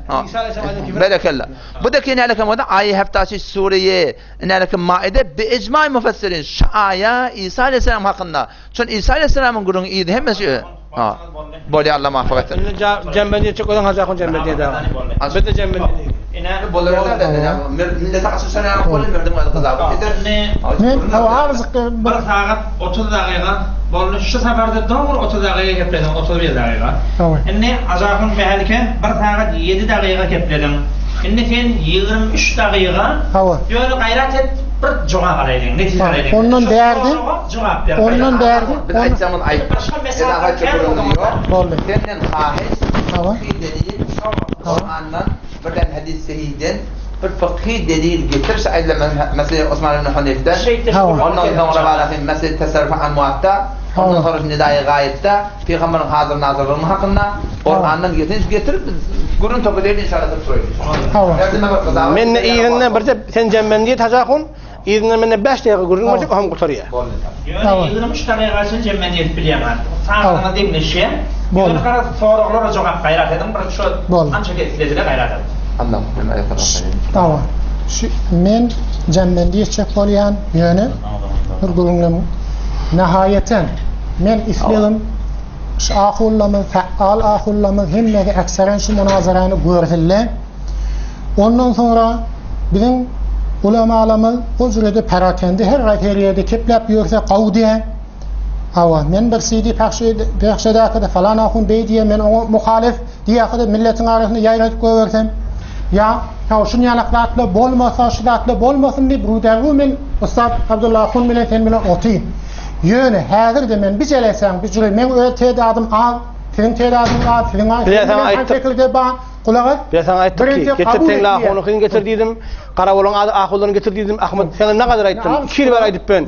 بلك الله بدك هنا لك مودا آية هفتاشي سورية إن لك مائدة بإجماع مفسرين آية إيسا عليه السلام حقنا شون إيسا عليه السلام نقولون إيد هم مسيء بولي الله ما فقط جنبني تقولون هذا كون جنبني ده بدي جنبني إنه بولي هذا من تقصد سنة كل مردم هذا قضاء Men avaz bir saat 30 dakika bolun şu seferde doğru 30 dakika kepledim 31 dakika. Evet. Inni azafın mehalike bir saat 7 dakika kepledim. Inni sen 23 dakika. Evet. Böyle gayret et bir cevap alaydın. Netice alaydın. Onun değerli. Cevap ver. Onun değerli. Bir ayetçamın ayet. Başka mesele İlahi çöpürülüyor. Boldu. Senden hahis. Tamam. Fıkhi delil. Kur'an'dan birden hadis sehiden bir fıkhi delil getirse aydın mesela Osman ibn Hanif'ten ondan sonra balakin mesela tesarruf amvatta ondan sonra nidai gayette Peygamber'in hazır nazırlığının hakkında Kur'an'dan getirip gurun topu değil inşallah Tamam. من إذن برد sen جنبني تجاهون إذن من 5 دقيقة قرن وجه هم قطرية Yani 23 dakika için cemmeniyet biliyemem. Sağlığına dinleşe. Bol. Bir kadar sorulara cevap gayret edin. Bir şu Bol. ancak etkilediğine gayret edin. Allah'ım Tamam. Şu men cemmendiye çek bolyan yönü bir gurunum nihayeten men isledim şu ahullamı faal ahullamı hemmege ekseren şu münazarani gördüler. Ondan sonra bizim ulamalarımız o cürede perakende her rafiyede keplep yoksa qavdiye hava men bir CD pekşedakada falan ahun bey diye men o muhalif diye akada milletin arasında yayratıp koyversem ya şunu yanaklatla bolmasa şulatla bolmasın diye brudergu men Ustad Abdullah Akun bilen sen bilen otayım yönü hazır de men bir celesen bir cürey men öyle tedadım al senin tedadın al senin al senin şekilde bağ kulağa bir sana ayettim ki getirten la onu getirdiydim Karavolun ahullarını getirdiydim Ahmet sana ne kadar ayettim 2 yıl ayetip ben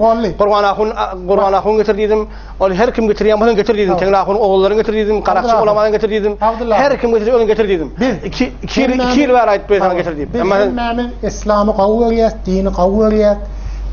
Kur'an ahun getirdiydim onu her kim getiriyem onu getirdiydim ten la oğullarını getirdiydim Karakçı ulamalarını getirdiydim her kim getiriyor onu getirdiydim 2 yıl ayetip ben sana getirdim ama İslam'ı kavuriyet dini kavuriyet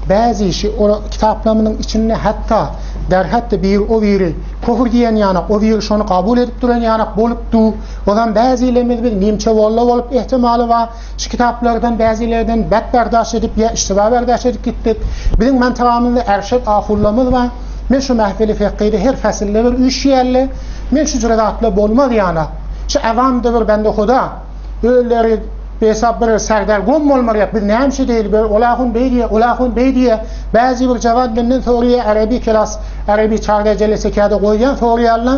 bazı şey o kitaplarının içinde hatta derhatta bir o veri kufur diyen yanak o veri şunu kabul edip duran yanak boluptu odan bazılarımız bir nimçe valla olup ihtimali var şu kitaplardan bazılardan bedberdaş edip ya iştiba berdaş edip gittik bizim ben tamamında erşet ahullamız var men şu mehfeli fıkhide her fasılda bir 3 yerli men şu cüredatla bolmaz yanak şu avamda bir bende huda ölleri hesap bir serdar olmalı biz ne hemşe değil böyle ulahun beydiye bazı bir cevap benden soruya Arabi klas Arabi çağda celese kağıda koygan soruyorlar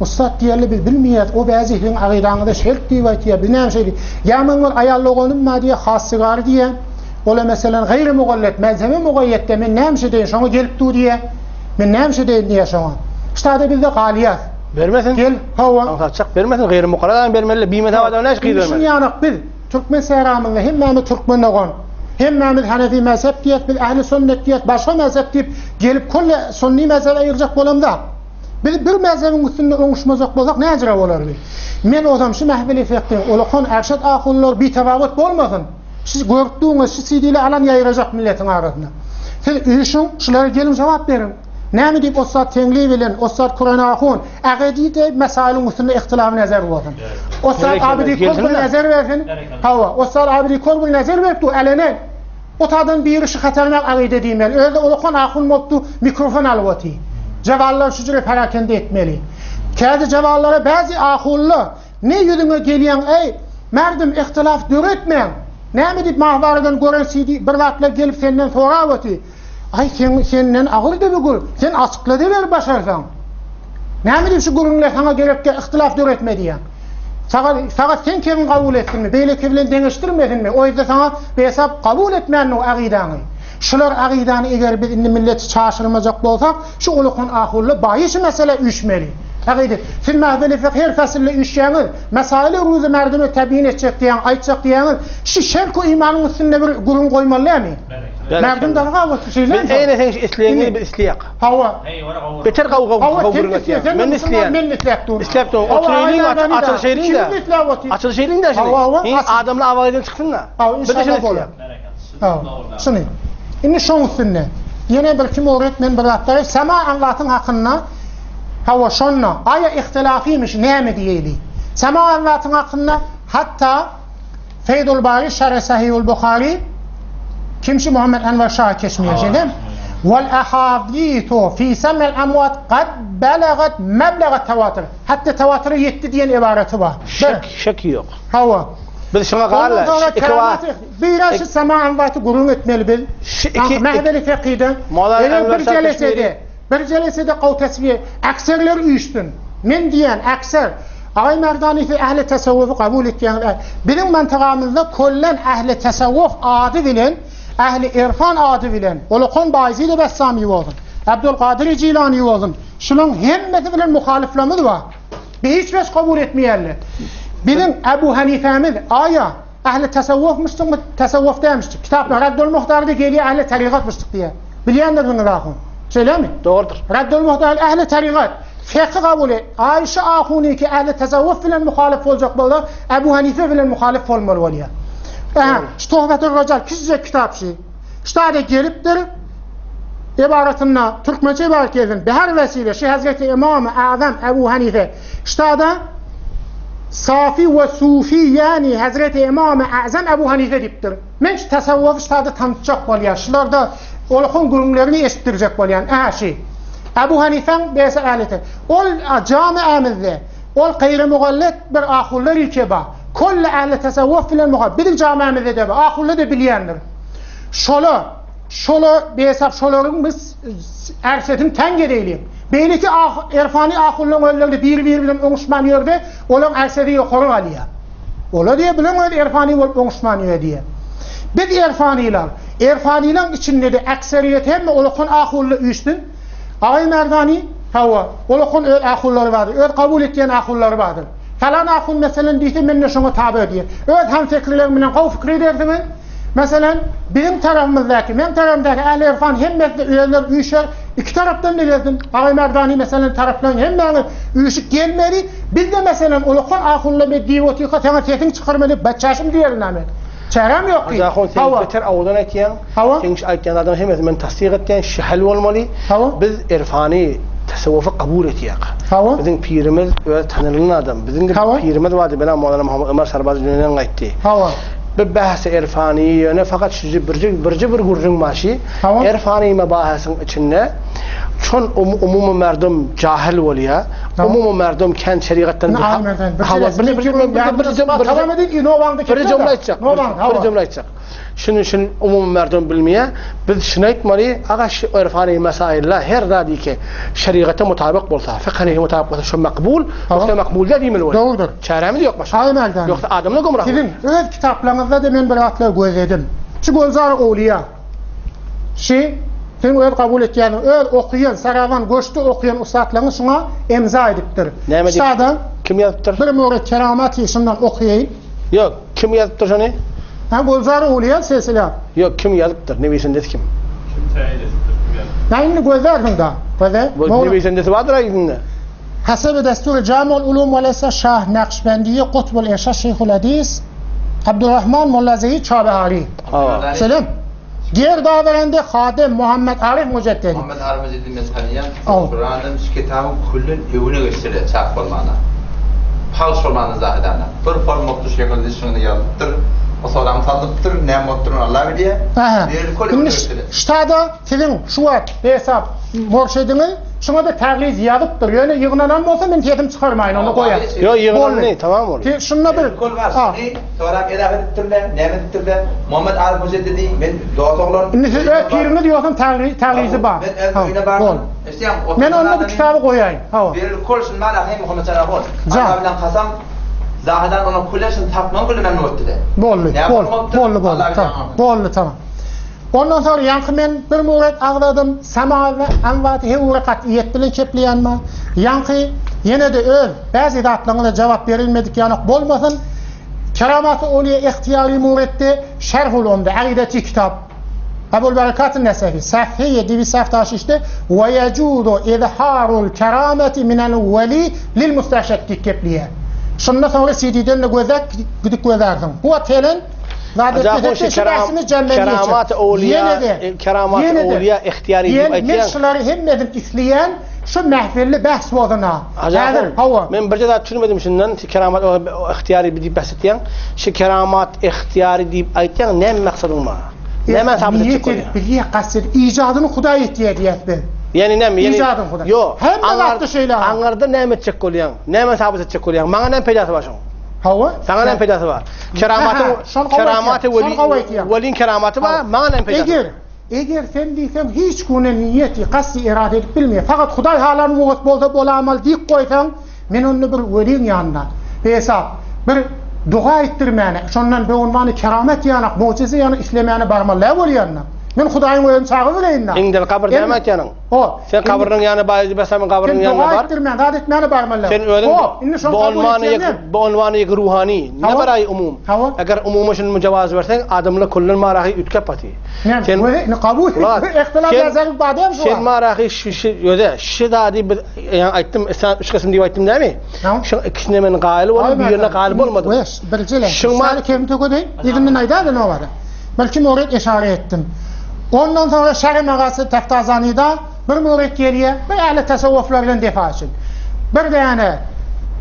ustad diyorlar biz bilmiyoruz o bazıların aqidanında şirk diye biz ne hemşe değil yaman var ayarlığının ma diye hasıgar diye ola mesela gayri mugallet mezhebe mugayyette men ne hemşe değil şunu gelip du diye men ne hemşe değil diye şunu işte bizde qaliyat vermesin gel hava çak vermesin gayri muqarradan vermeli bimet havada ne çıkıyor vermeli şunu yanak biz Türkmen seyramında hemmemiz Türkmen oğun, hemmemiz Hanefi mezhep diyet, biz ehli sünnet diyet, başka mezhep deyip gelip kulle sunni mezhebe ayıracak bolamda. Biz bir mezhebin üstünde oluşmazak bolsak ne ecre olardı? Men ozam şu mehveli fiqhin, olukun erşad ahullar bir tevavut bolmasın. Siz gördüğünüz şu CD'li alan yayıracak milletin arasında. Siz uyuşun, şulara gelin cevap verin. Ne mi deyip Ustad Tengli bilin, Ustad Kur'an-ı Akun, aqidi mesailin üstünde ihtilaf nazar olsun. Ustad Abidi Korbul nazar versin. Hava, Ustad Abidi Korbul nazar verdi elenen. Otadan bir işi xatarnak aqide deymeli. Öyle Ulukan Akun moptu mikrofon alıvatı. Cevallar şu cüre perakende etmeli. Kâdi cevallara bazı ahullu ne yüzüne geliyen ey merdim ihtilaf döretmeyen. Näme dip mahbardan görensi bir wagtlar gelip senden sorawaty. Ay senden agyr debegül. Sen açıkladı ver başarsan. Näme dip şu gurunlar sana gerekke ihtilaf döretme diýen. Fakat sen kimin kabul ettinmi? Beýleki bilen deňeşdirmedinmi? O ýerde sana hesap kabul etmeýän o agydany. Şular agydany eger biz indi milleti çaşyrmajak bolsak, şu ulukun ahully baýyşy mesele üçmeli. Agydy. Siz mahbeli her fasille üçýäňiz, mesaile ruzy merdime tabiin etjek diýen, aýtjak diýen, şu şerk o imanyň üstünde bir gurun goýmalymy? Merdim dalga bu şeyler. Ben eýne sen isleýäňi bir isleýek. Hawa. Beter gowgurun. Men isleýän. Men isleýän. İsleptin. Oturýyň açylşyryň da. Açylşyryň da şeýle. Adamlar awaýdan çykdynlar. İnşallah bolar. Şunu. Indi şoň üstünde. Ýene bir kim öğretmen bir wagtlar sama Allah'ın hakkında hava şonna aya ihtilafiymiş näme diýeli. Sama Allah'ın hakkında hatta Feydul Bari Şerh Sahihul Buhari kimşi Muhammed Enver Şah keşmeýär. Wal ahadithu fi sam'il amwat qad balagat mablagat tawatur. Hatta tawatura yetdi diýen ibareti bar. Şek ýok. Hawa. Biz şuna gaýlar. Biraz sama amwatı gurun etmeli bil. Mehbeli fekide. Bir jelesede qaw tasfiye akserler uyuştun. Men diýen akser Ağay Merdani fi ehli tasawwuf kabul etýän. Bizim mantagamyzda kollen ehli tasawwuf ady bilen, ehli irfan ady bilen, Ulukun Bayzili Bessami bolsun, Abdülkadir Jilani bolsun. Şunun hemmeti bilen muhaliflerimiz bar. Hiç beş kabul etmeýärler. Bizim Ebu Hanifemiz aya ehli tasawwufmuşdyk, tasawwuf demişdik. Kitaplar Raddul Muhtar'da gelýär ehli tariqatmuşdyk diýe. Bilýänler bunu rahim. Söylemi? Doğrudur. Raddul Muhtar ehli tariqat. Fiqh kabul et. Ayşe ahuni ki ehli tasawwuf bilen muhalif olacak bollar, Ebu Hanife bilen muhalif olmaly bolýar. Şu Tuhfatul Racal küçücek kitap şey. Ştada gelipdir. İbaretine Türkmence ibaret edin. Her vesile şey Hazreti İmam-ı Azam Ebu Hanife. Ştada Safi ve Sufi yani Hazreti İmam-ı Azam Ebu Hanife dipdir. Men tasawwuf ştada tanıtjak bolýar. Şularda olukun gurunlaryny eşitdirjek bolýan. Şey. Ebu Hanife'n beyse aleti. Ol camiamizde, ol gayri mugallet bir ahullar ilkeba. Kolle ehli tasavvuf filan mugallet. Bizim camiamizde de ahullar da bilýändir. Şola beyse şoların biz ersetin tenge değilim. Beyliki irfani ahulların öllerinde bir bilen oňuşman ýerde, olan ersedi ýokary alýar. Ola diye bilen irfani bolup oňuşman ýerde diye. Biz irfanilar içinde de ekseriyet hem olukun ahullar üstün. Ağay Merdani hava, olukun öl ahulları vardır, öl kabul ettiğin ahulları vardır. Falan ahul mesela deydi, menne şuna tabi ediyor. Öl hem fikirlerimden kav fikri derdimin. Mesela benim tarafımızdaki, benim tarafımdaki ehl-i irfan hemmette üyeler üyüşer. İki taraftan ne dedim? Ağay Merdani mesela taraftan hemmette üyüşük gelmeli. Biz de mesela olukun ahulları ve divotika sana setin çıkarmalı, batçaşım diyelim Ahmet. Çarem yok ki. Zaten sen beter awdan etýän. Sen aýtýan adam hem men tasdiq etýän şahal bolmaly. Biz irfani tasawwufy kabul etýäk. Bizim pirimiz we tanılylan adam. Bizim pirimiz wadi bilen Mawlana Muhammed Ömer Sarbaz dünýäden gaýtdy. Bir bahs irfani ýöne fakat şu bir gurrun maşy. Irfani mebahasyň içinde çon umumy merdum jahil bolýar. Umumy merdum kän şeriatdan bir cümle aýtjak. Şunu umumy merdum bilmeýär. Biz şunu aýtmaly, aga şu irfani mesailler her zady ki şeriata mutabık bolsa, fiqhine mutabık bolsa şu makbul, ýoksa makbul diýmeli bolar. Doğrudur. Çäremiz ýok başga. Ýoksa adamlar gumrah. Sizin öz kitaplarınızda da men bir atlar gözledim. Şu Golzar Awliya. Sen öyle kabul etýän, öyle okuyan, Saravan goştu okuyan ustadlaryň şuna imza edipdir. Şada kim ýazypdyr? Bir mürek keramat şundan okuýyn. Ýok, kim ýazypdyr şonu? Golzar Awliya silsile. Ýok, kim ýazypdyr? Nebisindesi kim? Näme gözlerdiň da? Bu nebisindesi bardyr aýdynda. Hasab Dastur Jamul Ulum ve Lesa Şah Nakşbendiye Kutbul Eşa Şeyhul Hadis Abdurrahman Mollazeyi Çabahari. Selam. Diğer daverende Hadim Muhammed Arif Muceddedi. Muhammed Arif Muceddedi meseleyen Kur'an'ın şu kitabın kullun evine gösteriyor çap formanı. Hal formanı zaten. Bir form mutlu şekilde şunu yazıptır. O sonra anlatıptır, ne mutlu'nun Allah biliyor. Diğer kol evine gösteriyor. Ştada sizin şu hesap murşidiniz Şuna da terliği ziyadıptır. Yani yığınanan olsa ben tedim çıkarmayın onu koyar. Yo yığınan ne tamam olur. Şuna bir Kol var. Sonra eda ediptirler, ne ediptirler. Muhammed Arif Hoca dedi, ben doğa toğlan. Şimdi siz pirini diyorsan terliği var. Ben öyle bardım. Ben onunla bir kitabı koyayım. Bir kol şun var, ahim Muhammed Arif Hoca. Can. Allah bilen kasam, zahidan onun kulleşin takman kullu memnun etti de. Bollu tamam. Ondan sonra yankı men bir muret ağladım. Sama ve anvatı hevure katiyet bilen kepleyenme. Yankı yine de öl. Bazı zatlarına cevap verilmedik yanık bolmasın. Keramat-ı Oliye ihtiyari murette şerh olundu. Aqideti kitap. Abul Berekat'ın nesefi. Safhe 7 saftaş işte. Ve yecudu izharul kerameti minel veli lil müsteşekkik kepliye. Şundan sonra CD'den de gözek gidip gözerdim. Bu atelin keramat-ı Oliya ihtiyari deyip aytiyan. Menşileri hemmedim isleyen şu mehfilli bahs voduna. Men bir de düşünmedim şundan keramat ihtiyari deyip bahs ettiyan. Şu keramat ihtiyari deyip aytiyan ne maksadın var? Ne men sabit edecek koyuyor? Biliye kasır icadını Huda ettiye diyetdi. Yani ne mi? İcadın Huda. Yo. Hem de vakti şeyler. Angarda ne edecek koyuyan? Ne men sabit edecek koyuyan? Bana ne peydası var şun? Sana ne peydası var? Keramatı velin keramatı var. Bana ne peydası var? Eğer sen deysen hiç güne niyeti, kasti irade edip bilmiyor. Fakat Huday halan muğut bolda bola amal deyip koysan, men onu bir velin yanına. Hesap, bir dua ettirmeyene, şondan bir unvanı keramet yanak, mucize yanak, islemeyene barmalaya bol yanına. Men Hudayın oyun sağı bileyinna. İndel kabr demet yanın. Sen kabrının yanı bayızı besamın kabrının yanına var. Dua ettirmeyen, dua etmeyene barmalaya. Sen öyle bu unvanı yek ruhani. Ne barayı umum? Eğer umuma şunun mücevazı versen, adamla kullun marahi ütkep pati. Sen kabul ihtilaf yazarı badem şu. Sen marahi şidadi ayttim, sen üç kısım diye ayttim değil mi? Şu ikisine men gayli olan bir yerine galip olmadı. Birciyle. Sani kemte kodayım. İdimden ayda da ne var? Belki muret işare ettim. Ondan sonra Şerh Mağası Teftazani'da bir muret geliyor ve ehli tasavvuflarla defa için. Bir de yani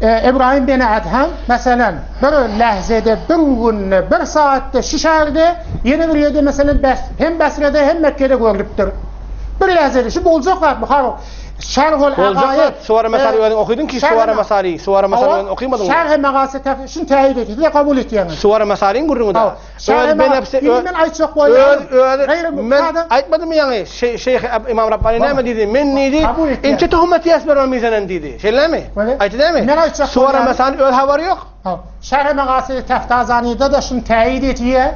İbrahim bin Adham mesela bir lehzede, bir günde, bir saatte şişerde yeni bir yerde mesela hem Basra'da hem Mekke'de görülüptür. Bir lehzede şu bolcak var bu Şerhul Aqaid. Suvara Mesari okudun ki Suvara Mesari okuyamadın mı? Şerh Mağası Teftazani'da şunu teyit etti ve kabul etti yani. Suvara Mesari'nin gurrunu da. Şerh Mağası ben aytsak koyuyorum. Men aytmadım mı yani Şeyh İmam Rabbani ne mi dedi? Men neydi? İnce tuhumeti yasberme mizanen dedi. Şeyler mi? Aytı değil mi? Suvara Mesari öl havarı yok. Şerh Mağası Teftazani'da da şunu teyit etti.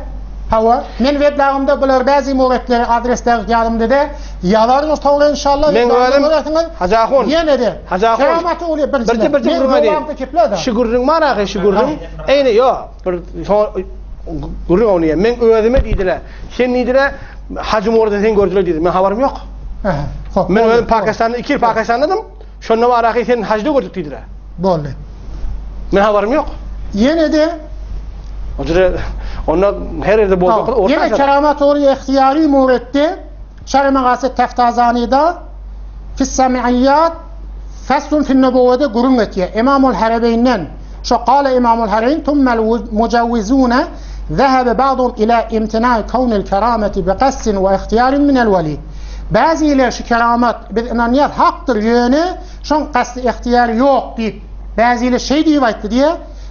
Men weblogimda bular bazı muretleri adresleri yanımda da yalarınız to'g'ri inshaalloh. Men o'yladim Hajaxon. Yana da Keramat-ı Oliye bir gurrun Şu gurrun maraqi şu gurrun. Ayni yo'q. Bir gurrun o'ynaye. Men o'zime deydilar. Sen deydilar hajm o'rnida sen ko'rdilar deydi. Men xabarim yo'q. Men o'zim Pokistonda 2 yil Pokistondadim. Shunda maraqi sen hajda ko'rdik deydilar. Bo'ldi. Men xabarim yo'q. Yana da Onda her yerde bozuk. Yine Keramat-ı Oliye ihtiyari murette Şerh Mağası Teftazani'da Fis-Sami'iyyat Feslun fin-Nubuvvede gurun etiye. İmamul Harabeyn'den şu kâle İmamul Harabeyn tummel mucavvizûne zehebe ba'dum ila imtinâi kavnil kerameti bi qassin ve ihtiyarin minel veli. Bazıları şu keramet bir inaniyat haktır yönü şun qasdi ihtiyar yok deyip bazıları şey deyip ayttı diye.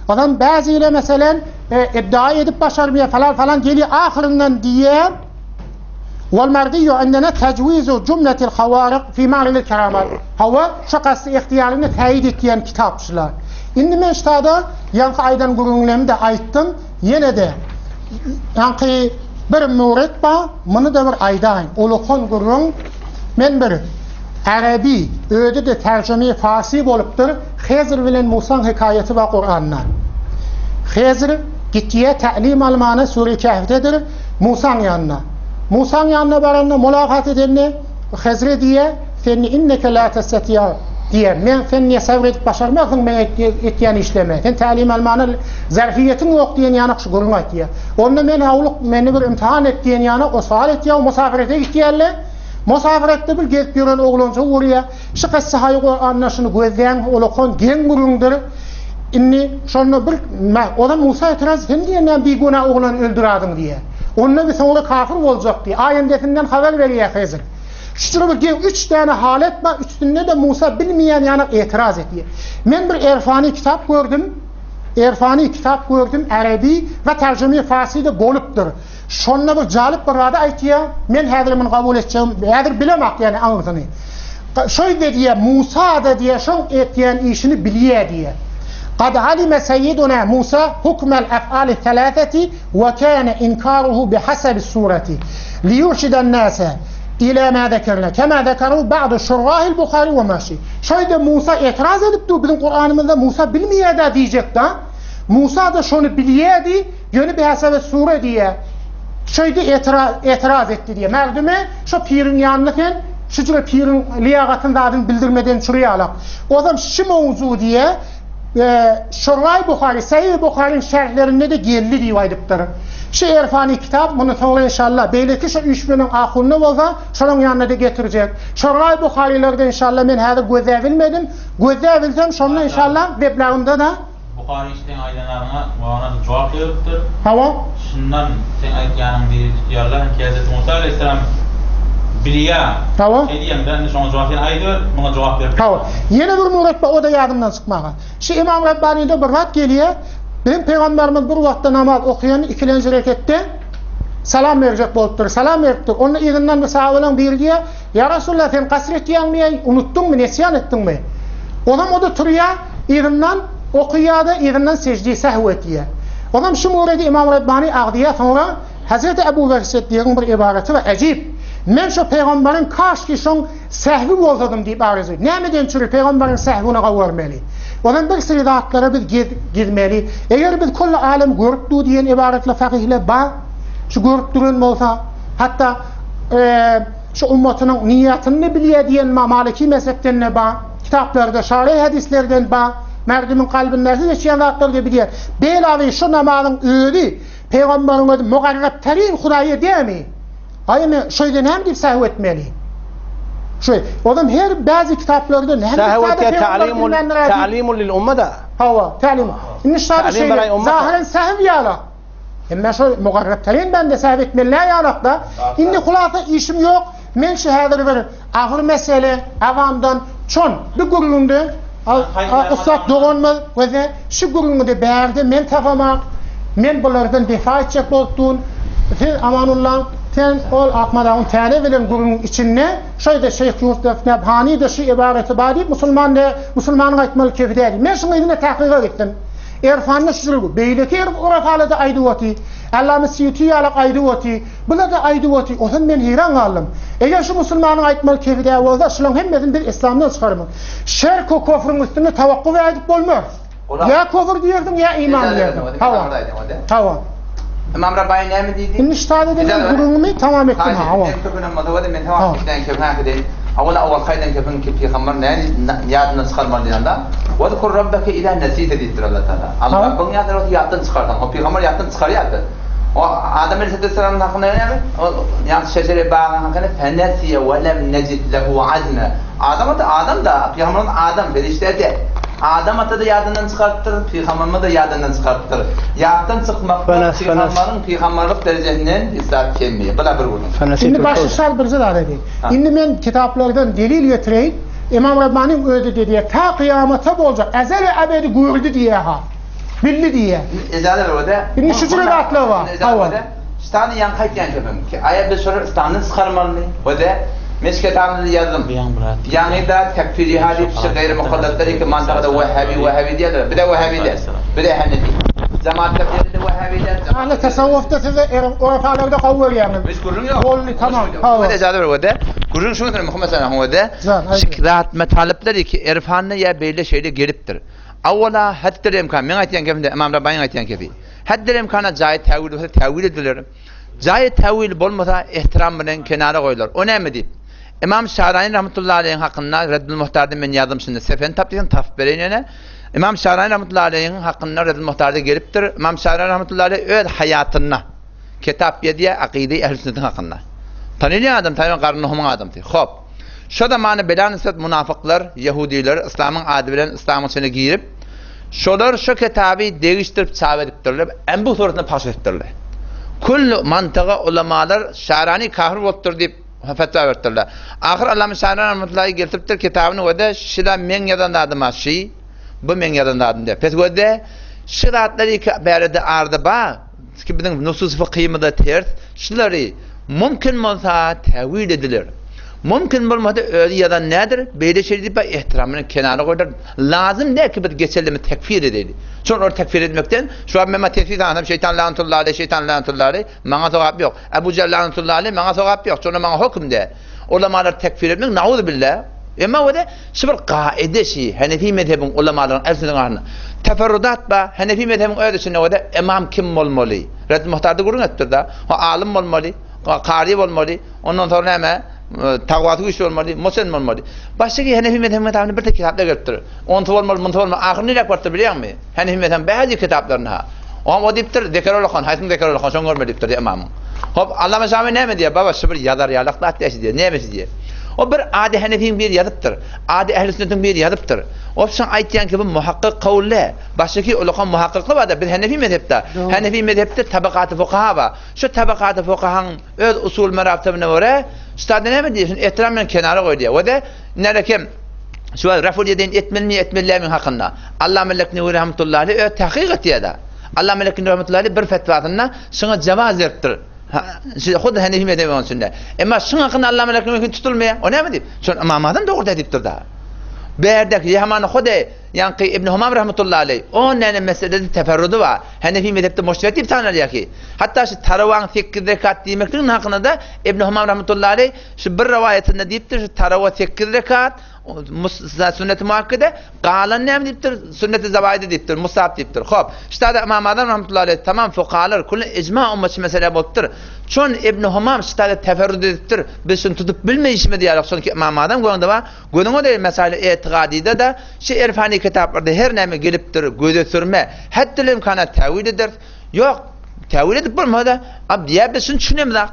Adam bazıları mesela iddia edip başarmaya falan geliyor ahirinden diye والمرضي عندنا تجويز جملة الخوارق في معرض الكرامات هو شخص اختيارını teyit ettiğin kitapçılar. Şimdi ben işte yankı aydan gurunlarımda ayttım yine de yankı bir muret var bunu da bir aydan olukun gurun men bir Arabi öde de tercüme Farsi bolupdur Hezr bilen Musa'nın hikayeti ve Kur'an'dan Hezr gittiye ta'lim almanı Sure-i Kehf'tedir Musa'nın yanına Musa'nın yanına baranla mulakat edenle Hezre diye fenni inneke la testatiya diye men fenniye sabredip başarmazsın ben ettiyen işleme sen ta'lim almanı zarfiyetin yok diyen yanık şu gurun et diye onunla men havluk meni bir imtihan et diyen yanık o sual et ya musafirete gittiyenle musafirette bir gezip gören oğlunca uğruya şu kıssa hayı Kur'an'la şunu gözleyen olukun gen gurundur inni şunu bir o da Musa itiraz sen diye bir günah oğlan öldüradın diye onunla bir sonra kafir olacak diye ayendetinden haber veriyor Hezir Şuçuru bir 3 tane halet var. Üstünde de Musa bilmeyen yani itiraz ediyor. Men bir erfani kitap gördüm. Erfani kitap gördüm. Arabi ve tercüme Farsi'de bolupdur. Şonda bir jalip bir rada aytiya. Men hazır kabul edeceğim. Hazır bilemek yani anlatını. Şöyle diye Musa da diye şon ettiyen işini biliyor diye. قد علم سيدنا موسى حكم الأفعال الثلاثة وكان إنكاره بحسب السورة ليرشد الناس إلى ما ذكرنا كما ذكروا بعض شراح البخاري وماشي şöyle Musa itiraz edip de bizim Kur'an'ımızda Musa bilmiyor da diyecek da Musa da şunu biliyordu yönü bir hesabı sure diye şöyle itiraz etti diye merdüme şu pirin yanlıken şu pirin liyagatın adını bildirmeden şuraya alak o zaman şu mevzu diye Şurray Bukhari, Sahih Bukhari'nin şerhlerinde de geldi rivayetler. Şu erfani kitap bunu sonra inşallah belki şu 3000'in ahırını olsa şunun yanına da getirecek. Şurray Bukhari'lerde inşallah ben hadi gözebilmedim. Gözebilsem şunun inşallah weblerimde de Bukhari işten aylanlarına bana da cevap veripdir. Tamam. Şundan sen aytganing diyorlar ki Hazreti Musa aleyhisselam biliya. Tamam. Ediyem ben şuna cevap veren aydı, buna cevap verip. Tamam. Yine bir mürebbet o da yardımdan çıkmağa. Şu İmam Rabbani'de bir vat geliyor. Benim Peygamberimiz bir vakti namaz okuyan ikinci rekette salam verecek bolupdur. Salam veripdir. Onun izinden bir sahabenin biri diye ya Resulullah sen kasret yanmayı unuttun mu? Nesyan ettin mi? Onam o da turuya izinden okuya da izinden secdeyi sehv etiye. Onam şu muredi İmam Rabbani ağdiye sonra Hazreti Ebu Bekir Siddiq'in bir ibareti ve acib. Men şu peygamberin kaç ki şun sehvi olsadım deyip arzu. Nemeden çürü peygamberin sehvine kavurmeli. Onun bir sürü dağıtlara biz gitmeli. Eğer biz kullu alem görüptü diyen ibaretle fakihle ba, şu görüptürün olsa, hatta şu ümmetinin niyetini biliyor diyen Maliki mezhepten ne ba, kitaplarda, şer'i hadislerden ba, merdimin kalbinlerden yaşayan dağıtları biliyor. Belavi şu namazın öğüdü, peygamberin ödü, mukarrabterin Hudayı değil mi? Hayır, şöyle ne deyip sehv etmeli? Şöyle, adam her bazı kitaplarda ne sehv ta'limun lil umma da. Hava, ta'lim. İnşallah şey, zahiren sehv yala. Ama şu mukarrabterin ben de sehv etmeli yalak da. İndi kulağıta işim yok. Men şehadır verir. Ağır mesele, avamdan çon. Bir gurulundu. Islat doğanmaz. Ve şu gurulundu beğerdi. Men tafamak. Men bunlardan defa edecek bolduğun. Amanullah. Sen ol akmadan tane bilen gurunun içinde şöyle Şeyh Yusuf Nebhani de şu ibareti badi Müslümanın aytmalı kefideydi. Men şunu edine tahkika gittim. Erfanlı şudur. Beyleki orafalıda ayduvati. Allah'ın siyutiyi alak ayduvati. Buna da ayduvati. O zaman ben heyran kaldım. Eğer şu Müslümanın aytmalı kefideydi olsa şunun hemmedin bir İslam'dan çıkarımı. Şerk o kofrun üstünde tavakkuf edip olmuyor. Ya kofr diyordum ya iman diyordum. Tamam. İmam Rabbani ne mi dedi? İniştade edilen durumu tamam ettim ha. Hayır, köpünen madhavada men tamam kitlen köpünen kede. Avval kaydan köpün ki peygamber ne yadından çıkarmalı yanda. Ve zkur rabbeke ila nasit edidir Allah Teala. Allah bunu yadından çıkartan. O peygamber yadından çıkarıyordu. O Adem Aleyhisselam'ın hakkında ne mi? O yani şecere bağın hakkında fenesiye ve lem necid lehu azme. Adam da peygamberin Adam ferişteydi. Adam atı da yadından çıkarttır, peygamberimi de yadından çıkarttır. Yaddan çıkmak peygamberin peygamberlik derecesinden istat kelmiyor. Bu da bir bunun. Şimdi başlıklar bir zıda dedi. Şimdi ben kitaplardan delil getireyim. İmam Rabbani'nin öyle dediği ta kıyamete olacak. Ezel ve ebedi gördü diye ha. Bildi diye. Ezel var da. Şimdi şu cüret aklı var. Tamam. İstanı yan kayıtlayan köpüm ki ayet bir soru İstan'dan çıkarmalı mı? O da Meşketanı yazdım. Yani da tekfiri hadip şu gayri mukaddatları ki mantıkada Vehhabi diyorlar. Bir de Vehhabi der. Bir de Hanefi. Zaman tefsirinde Vehhabi der. Ahli tasavvufta size orafalarda kavur yani. Biz kurun yok. Bolli tamam. O da zaten o da. Kurun şunu derim mesela o da. Şikrat metalipleri ki irfanı ya böyle şeyle geliptir. Avvela hatta imkan. Men aytgan gapimde İmam Rabbani aytgan gapi. Hatta imkana cayet tavil edilir. Cayet tavil bolmasa ihtiram bilen kenara koyulur. O ne mi deyip? İmam Şarani rahmetullahi aleyhin hakkında Reddül Muhtar'da ben yazdım şimdi. Sefen taptıktan tafip vereyine. İmam Şarani rahmetullahi aleyhin hakkında Reddül Muhtar'da geliptir. İmam Şarani rahmetullahi aleyhin öyle hayatına kitap yediye akide-i ehl-i sünnetin hakkında. Tanıyla adam, tanıyla karnuhumun adam diyor. Hop. Şu da mani bela nispet münafıklar, Yahudiler, İslam'ın adı bilen İslam'ın içine girip şolar şu kitabı değiştirip çağ ediptirler. En bu suretine paş ettirler. Kullu mantığa ulamalar Şarani kahır oluptur deyip Fetva vertirler. Ahir Allah Müsaade rahmetullahi getiriptir kitabını ve şila men yadan adıma şey bu men yadan adım diye. Pes göde şiratları ki berede ardı ba ki bizim nusus fıkhimde ters şilari mümkün olsa tevil edilir. Mümkün olmadı öyle ya da nedir? Böyle şey deyip ihtiramını kenara koyar. Lazım değil ki bir geçerlimi tekfir edildi. Sonra orada tekfir etmekten şu an Mehmet tekfir eden şeytan lanetullahi aleyh, şeytan lanetullahi aleyh, bana sevap yok. Ebu Cehil lanetullahi aleyh, bana sevap yok. Sonra bana hüküm de. Ulamalar tekfir etmek, nauzu billah. Ama o da sıfır kaide şey. Hanefi mezhebin ulamaların hepsinin arasında. Teferrudat ba Hanefi mezhebin öylesine o da imam kim olmalı? Red muhtarda kurun ettir da. O alim olmalı, o kari olmalı. Ondan sonra hemen taqvatı güçlü olmalı, musen olmalı. Baştaki Hanefi mezhebinin kitabını bir tek kitapta götürür. Onu olmalı, bunu olmalı. Ahir ne vardır biliyor musun? Hanefi mezhebinin bazı kitaplarını ha. O diptir, dekarol khan, hayatın dekarol khan, son görmediptir imamın. Hop Allah Mesami ne mi diye? Baba sıfır yazar yalaklı ateşi diye. Ne mi diye? O bir adi Hanefi'nin bir yazıptır. Adi Ehl-i Sünnet'in bir yazıptır. O sen aytyan ki bu muhakkik kavle. Baştaki ulukan muhakkikli var da bir Hanefi mezhepte. Hanefi mezhepte tabakatı fukaha var. Şu tabakatı fukahanın öz usul meraftabına göre üstadı ne mi diyorsun? İhtiramla kenara koy diye. O da nerekem şu raful yedin etmelimin hakkında. Allah melekni ve rahmetullahi ö tahqiq diye da. Allah melekni rahmetullahi bir fetvasında sana cevaz verdir. Xuddi Hanefi mezhebi olsunlar. Ama şun hakkında Allah melekini mümkün tutulmaya. O ne mi deyip? Şun imamadan doğru dediptir da. Berdeki Yahman Xude Yanqi İbn Humam rahmetullahi aleyh. O ne meselede teferrudu var. Hanefi mezhepte müştehit bir tane yaki. Hatta şu taravan 8 rekat demektin hakkında da İbn Humam rahmetullahi aleyh şu bir rivayetinde deyiptir şu tarava 8 rekat sünnet-i muakkide qalan ne deyiptir? Sünnet-i zabayda deyiptir, musab deyiptir. Xo'p, işte da İmam Azam rahmetullahi aleyh tamam fuqahalar kullu icma ummatçı mesele bo'libdir. Çon İbn Humam işte teferrud ediptir. Biz şunu tutup bilmeyişmi diyerek sonki İmam Azam go'nda va go'nun da mesele etiqadide de şu irfani kitaplarda her neme geliptir, göze sürme. Hatta imkanat tevil eder. Yok, tevil edip bulmadı. Ab diye biz şunu düşünelim da.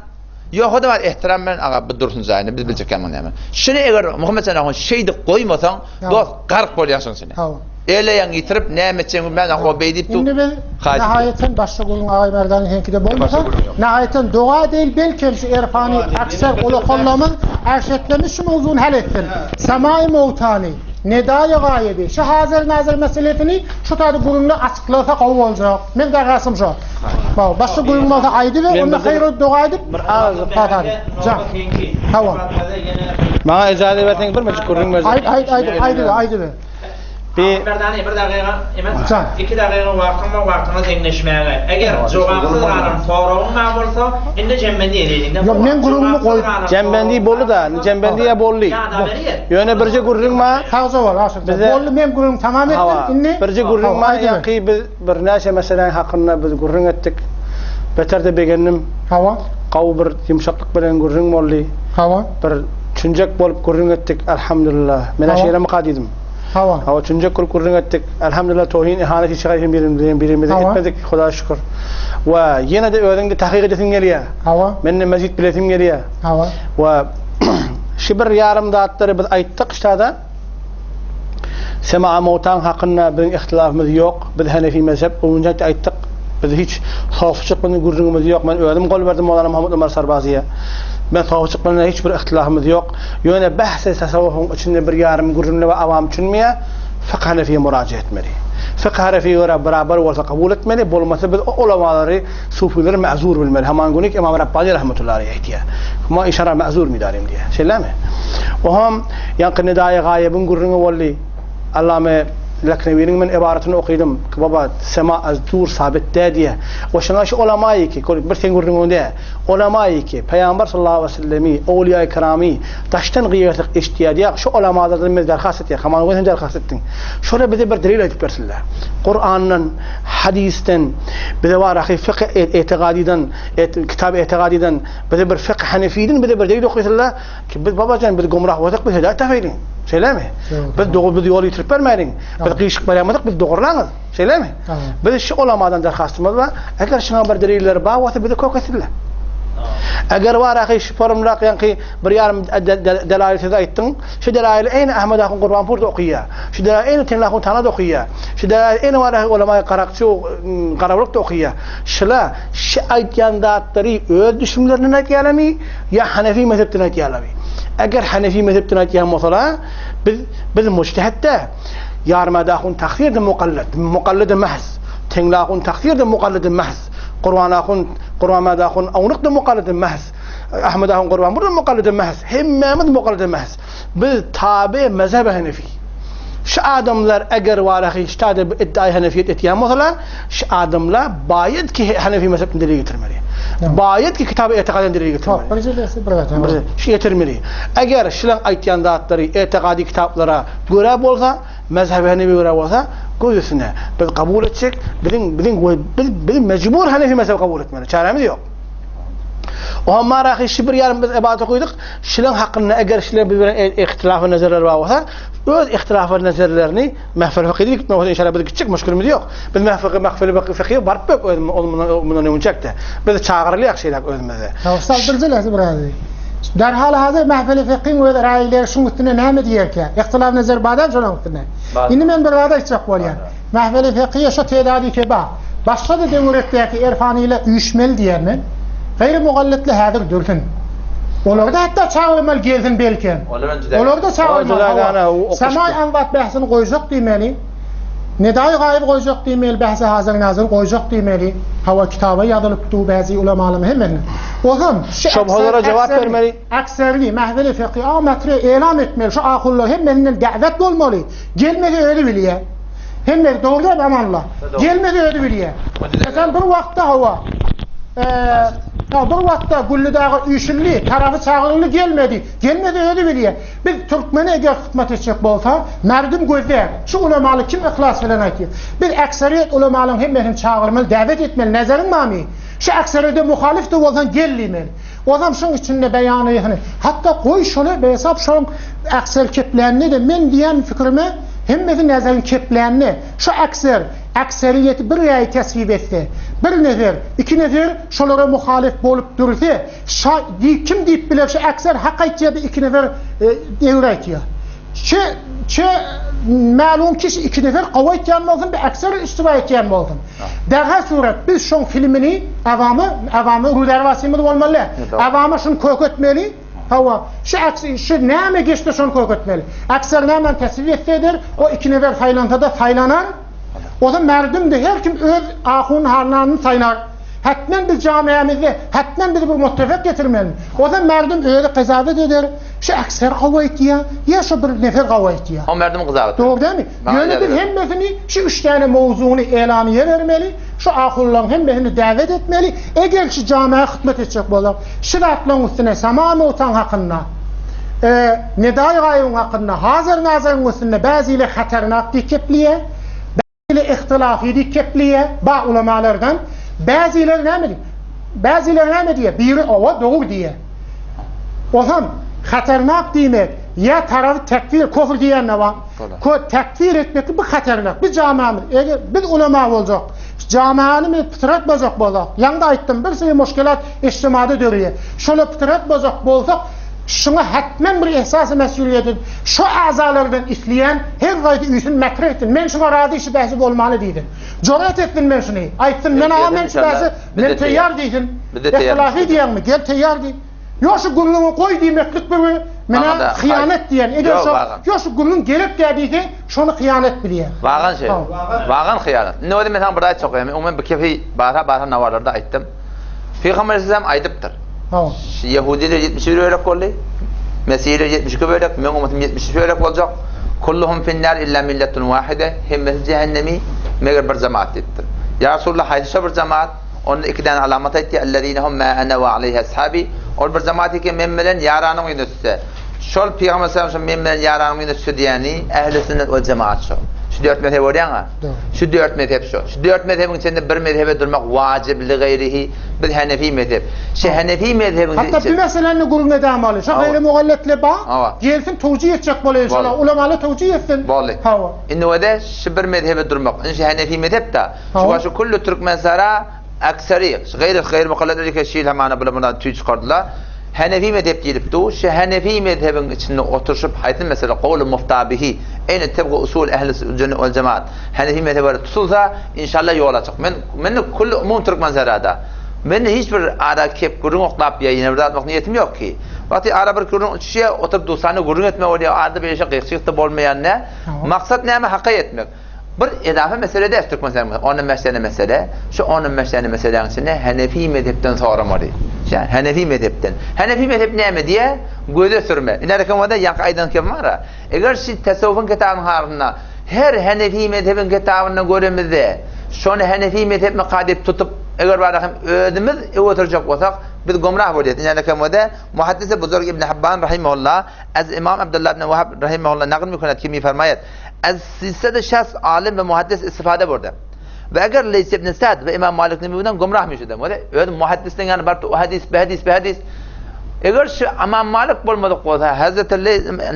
Yok o da var ihtiram ben ağa bir dursun zayını biz bilecek hemen hemen. Şunu eğer Muhammed sana şeydi koymasan dost gark bolacaksın seni. Öyle yan yitirip ne etmeyeceğim ben o beydip tu. Şimdi ben nihayeten başta kulun ağay merdanın henkide bolmasa nihayeten dua değil belki şu irfani akser ulukollamın erşetlemişim uzun hal ettin. Semai mevtani nedai gayebi şu hazır nazır meselesini şu tadı kurumlu açıklığa kavu olacak. Ben de rasım şu. Başta kurumlu aydı ve onunla hayır dua edip patar. Tamam. Bana icazet versen bir mecbur kurun versin. Aydı be. Bir dakika emas. 2 dakika vaqtına tengleşmeye. Eğer cevapsızlarım soruğun mağbursa indi cembendi eleydiğinde. Yok men kurumunu koy. Cembendi bolu da, cembendiye bolli. Yöne birce kurun ma. Tavza var aslında. Bolli men kurum tamam ettim. İnne. Birce kurun ma yaqi bir naşe mesela hakkında biz kurun ettik. Beter de begenim. Hava. Qav bir yumşaklık bilen kurun bolli. Hava. Bir çüncek bolup kurun ettik elhamdülillah. Mena şeýle qadidim. Hava çüncek kurun ettik. Elhamdülillah tohin ihaneti şikayetini birimizden etmedik. Xuda şükür. Ve yine de özüňde tahqiq edesim gelýär. Hava. Menne mezit bilesim gelýär. Hava. Ve şibir yarım dağıtları biz ayttık işte da sema mevtan hakkında bir ihtilafımız yok. Biz Hanefi mezhep olunca ayttık. Biz hiç safçıklarını gurrunumuz yok. Ben öğrenim kol verdim Mevlana Muhammed Ömer Sarbazi'ye. Ben safçıklarına hiçbir ihtilafımız yok. Yöne bahse tasavvufun içinde bir yarım gurrunlu ve avam çünmeye fıkh Hanefi'ye müracaat etmeli. Fıkh Hanefi'ye göre beraber olsa kabul etmeli. Bulması biz ulamaları, sufileri ma'zur bilmeli. Hemen günlük İmam Rabbani rahmetullahi aleyh diye. Ma işara ma'zur mi darim diye. Şeyler mi? O hem yankı nidai gayebin gurrunu valli. Allame Leknevi'nin men ibaretini okudum. Baba sema azdur sabit diye. O şanaş ulemayı ki bir sen gurrunde ulemayı ki Peygamber sallallahu aleyhi ve sellemi, awliya-i kerami taştan gıyasık iştiyadiya şu ulemalardan biz derhas ettik. Hemen o derhas ettin. Şöyle bize bir delil edip versinler. Kur'an'dan, hadisten, bize var ahi fıkh etiqadiden, kitab etiqadiden, bize bir fıkh Hanefi'den bize bir delil okuysunlar ki biz babacan bir gumrah olsak biz hidayet tafeylin. Şeyler mi? Biz doğru bir yolu yitirip vermeyin. Biz kıyışık veramadık, biz doğrulanız. Şeyler mi? Biz şu ulamadan derhastımız var. Eğer şuna bir deliller bağ varsa bize kork etsinler. اگر وارخي شفرم لاق ينقي بريار دلائل تزايتن شو دلائل اين احمد اخو قربان بورت اوقيه شو دلائل اين تن لاخو تانا اوقيه شو دلائل اين وارخ علماء قرقشو قرابلق اوقيه شلا شايتيان داتري öz düşümlerini aytýalamy ya Hanefi mezhepini aytýalamy eger Hanefi mezhepini aytýan bolsalar biz mujtehidde yarmada hun takhir de muqallid mahz tengla hun takhir de muqallid mahz Qur'an'a hun awnuq de muqallid mahz Ahmed hun Qur'an bur muqallid mahz hemmamiz muqallid mahz biz tabi mezhep Hanefi şu adamlar eger warahi iştade iddia Hanefiyet etýän bolsalar şu adamlar bayit ki Hanefi mezhepini dile getirmeli bayit ki kitab-ı etiqadını dile getirmeli şu getirmeli eger şulan aytýan zatları etiqadi kitaplara göre bolsa mezhep Hanefi göre bolsa göýüsüne biz kabul etjek biz mecbur Hanefi mezhebi kabul etmeli çaremiz yok. O marahi şibir yarım biz ibadet koyduk. Şulan hakkında eğer şulan bir ihtilafı nazarlar varsa öz ihtilafı nazarlarını mahfil fakiri gitmek inşallah biz gidecek müşkülümüz yok. Biz mahfil fakiri barıp yok ondan önecekti. Biz çağırılıyaq şeyler özümüzde. Saldırıcı lazım. Derhal hazır mahfil fakir ve railer şunun üstüne ne mi diýer ki? İhtilaf nazar badan şunun üstüne. Indi men bir wada içecek bolýar. Mahfil fakir şu tedadi ki ba. Başga da döwretdäki erfaniyle üýüşmeli diýermen. Gayri mugallitli hadir dursun. Olarda hatta çağırmalı gelsin belki. Olarda çağırmalı. Samay anvat bahsini koyacak diýmeli. Nedai gayb koyacak diýmeli, bahsi hazır nazır koyacak diýmeli. Hava kitaba yazılıpdy bazı ulamalar hemen. Ozan şubhalara cevap vermeli. Aksarly mahfil fiqhi amatry elan etmeli. Şu ahullar hemmeninden davet bolmaly. Gelmedi öyle bilýär. Hemme doğru amanla. Gelmedi öyle bilýär. Mesela bir wagtda hava bir vakta Güllüdağ üyüşünlü, tarafı çağırılı gelmedi. Gelmedi öyle bilýär. Biz Türkmeni eger hizmet edecek bolsa, merdum gözler. Şu ulamaly kim ihlas bilen aýtýar? Biz ekseriyet ulamalyň hemmerini çağırmaly, davet etmeli. Nazaryň mami? Şu ekseriyete muhalif de bolsan gelmeli. Ozam şoň içinde beýany ýany. Hatda goý şonu beýsap şoň ekser keplerini de men diýen fikrimi hemmesi nazaryň keplerini şu ekseriyeti bir ýaý tesbip etdi. Bir nefer, iki nefer şolara muhalif bolup durdy. Kim diýip biler şu ekser hak aýtýar, iki nefer dewre aýtýar. Çe ma'lum ki iki nefer gawa aýtýan bolsun, bir ekser istiwa aýtýan bolsun. Daha surat biz şoň filmini awamy ruderwasymyz bolmaly. Awamy şunu köketmeli. Hava şu näme geçdi şonu köketmeli. Ekser näme tesbip etdiler, o iki nefer faýlantada faýlanar. O da merdumdur. Her kim öz ahun harlarını saynar. Hatmen biz camiamizde, hatmen biz bir muttefak getirmeli. O da merdum öyle kızavet eder. Şu ekser gava etýär, ya şu bir nefer gava etýär. O merdum kızavet. Doğru değil mi? Böyle bir hemmesini şu üç tane mevzunu elaniye vermeli. Şu ahulların hemmesini davet etmeli. Eğer şu camiye hizmet edecek bolsa, şiratlaryň üstüne samamy otan hakynda, nedai gaýryň hakynda, hazır nazaryň üstüne bazıly hatarnak diýipleýär. İhtilafı dikkepliye ba ulamalardan bazıları ne diye biri ova doğru diye. O zaman hatarnak diýmek ya tarafı tekfir kofur diyen ne var? Tekfir etmek bu hatarnak. Biz camiamız eğer biz ulama olacak, camianı fıtrat bozak bolak. Yanda aytdım bir sürü müşkilat içtimada dörüye. Şöyle fıtrat bozak bolsak şuna hatmen bir ihsas-ı mesuliyeti şu azalardan isleyen her gaydi üyüsün mekre ettin. Men şuna radi işi behsi bolmalı deydin. Corat ettin men şunu. Ayttın men amen işi behsi men teyyar deydin. İhtilafi diyen mi? Gel teyyar deyin. Yo şu gülünü koy demeklik bir mena hıyanet diyen. Eğer yo şu gülün gelip dediydi şunu hıyanet biliyor. Vagan şey. Vagan hıyanet. Ne oldu mesela burada çok yani. Umen bir kefi bahara navarlarda ayttım. Peygamber Aleyhisselam aydıptır. Yahudiler 71 bölek oldu. Mesihler 72 bölek. Men ummetim 70 bölek olacak. Kulluhum finnar illa milletun vahide. Hemmesi cehennemi meğer bir cemaat ettir. Ya Resulullah haydi bir cemaat. Onun iki tane alamet etti. Ellezinehum ma ana ve aleyhi ashabi. O bir cemaati ki memelen yaranın yönüsse. Şol Peygamber sallallahu aleyhi ve sellem yaranın yönüsse diyeni ehl-i sünnet ve cemaat şu. Şu dört mezhep var ya. Şu dört mezhep şu. Şu dört mezhebin içinde bir mezhebe durmak vacib li gayrihi bir Hanefi mezhep. Şu Hanefi mezhebin hatta bir meseleni gurme damalı. Şu gayri mugalletle ba. Gelsin tevcih edecek böyle inşallah. Ulamalı tevcih etsin. Vallahi. İnne o da şu bir mezhebe durmak. Şu Hanefi mezhep de. Şu kullu Türkmen sara aksari gayr mukalledeki şeyle hemen bulamundan tüy çıkardılar. Hanefi mezhep deyilipdi. Şu Hanefi mezhebin içinde oturuşup hayatın mesela kavlu muftabihi en tebgu usul ehli sünnet vel cemaat. Hanefi mezhebi tutulsa inşallah yola çık. Men kullu umum Türkmen zerada. Men hiçbir ara kep gurun oklap yayınlamak niyetim yok ki. Vakti ara bir gurun şey oturup dostane gurun etme oluyor. Arada bir şey kıyıkçılıkta olmayan ne? Maksat ne ama hakka etmek. Bir edafe mesele de Türkmen zerada. Onun mesele. Şu onun meselenin içinde Hanefi mezhepten soramalı. Yani Hanefi mezhepten. Hanefi mezhep ne mi diye göze sürme. İleride kamada yankı aydan kim var ha? Eğer siz tasavvufun kitabının harına her Hanefi mezhebin kitabını göremizde şunu Hanefi mezhep mi kadip tutup eğer barakım ödümüz oturacak olsak biz gumrah oluyorduk. İleride kamada muhaddis-i buzurg İbn Habban rahimahullah az İmam Abdullah ibn Vahab rahimahullah nakl mükünet kimi fermayet az silsede şahs alim ve muhaddis istifade burada. Ve eğer Leys ibn Sa'd ve İmam Malik'in bundan gumrah mı şudur? Öyle muhaddisden yani bartu hadis. Eğer şu İmam Malik bulmadık olsa Hazreti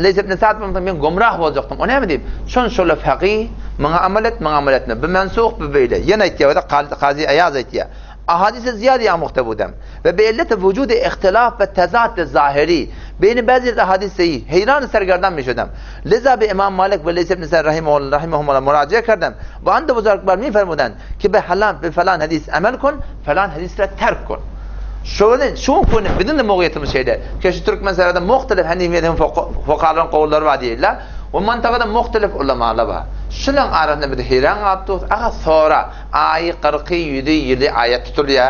Leys ibn Sa'd ben gumrah olacaktım. O ne mi diyeyim? Şöyle fakih, bana amel etme. Bir mensuh bir böyle. Yine itiyor da Kazi Ayaz itiyor. Ahadis-i ziyade ya muhtebudem. Ve beilleti vücudu ihtilaf ve tezat zahiri. Beyni bazı hadis-i heyran sergerdan meşhudem. Liza bi İmam Malik ve Leys ibn Sa'd rahimahullah müracaat kerdem. Ve anda buzarglar mi fermuden ki be falan hadis amel kun, falan hadisle terk kun. Şu konu bizim de muğyetimiz şeyde. Keşi Türk meselede muhtelif hanifiyetinin fukaların kavulları var değiller. O mantıkada muhtelif ulemalar var. Şunun arasında bir de heyran attı. Aha sonra ayı 40 yedi ayet tutuluyor.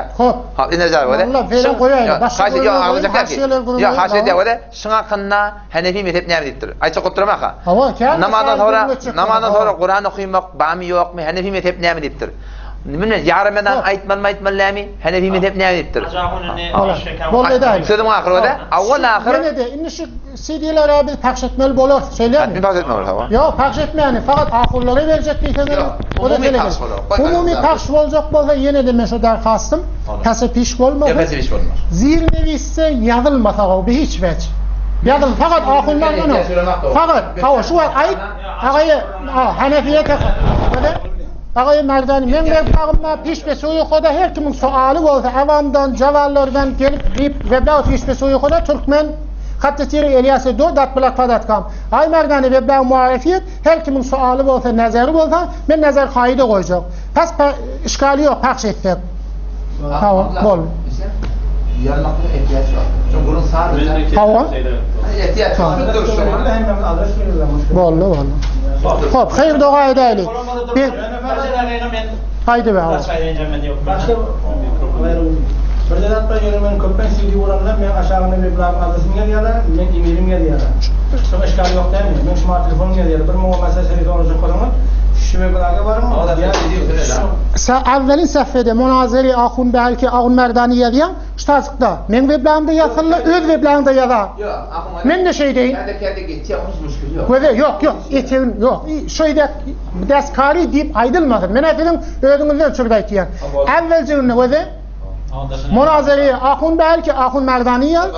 Ha ne zaman böyle? Allah veren koyayım. Haşi ya ağlayacak ya haşi de böyle. Şuna kanna Hanefi mezhep ne deyiptir? Ayça oturmak ha. Namazdan sonra Kur'an okumak bami yok mu? Hanefi mezhep ne deyiptir? Minne yaramadan aytmal Hanefi mezhep ne deyiptir? Sözüm ahir öyle. Avval ahir. Yine de inni şu CD'lere biz paks etmeli bolur. Söyler mi? Paks etmeli tamam. Yok paks etmeyeni. Fakat ahurları verecek bir tane. O da söylemez. Umumi paks olacak bolsa yine de mesela derkastım. Pası piş olmadı. Zirnevisse yazılmasa o bir hiç veç. Yazıl fakat ahurlar onu. Fakat şu var ayıp. Ağayı Hanefi'ye takın. Ağayı merdani men bağımda pişme suyu koda her kimin sualı olsa avamdan cavallardan gelip ve daha pişme suyu koda Türkmen Hattiri Elias'e do datbulak.com. Ay merdani ve bağ muarifiyet her kimin sualı olsa nazarı olsa men nazar kaide koyacak. Pas işgali yok paks ettim. Tamam bol. Yarmaklı ihtiyaç var. Çünkü bunun sadece tamam. ihtiyaç var. Bol. Hop, hayır dua edelim. Haydi be abi. Bir de hatta yönümün köpen CD oranlar men aşağına bir blog adresim geliyorlar, men e-mailim geliyorlar. Şu işgal yok değil mi? Men smart telefonum geliyor. Bir mu mesajı olacak konumu. Şu blog'a var mı? Sen evvelin sefede münazeri ahun belki ahun merdani yazıyan ştasıkta. Men weblog'da yazılı, öz weblog'da yazar. Men de şey değil. Kendi geçiyor, müşkül yok. Yok. Etin yok. Şeyde deskari deyip aydılmadı. Men efendim özünüzden çürübeyt diyen. Evvelcinin özü münazeri ahun belki ahun merdani yaz.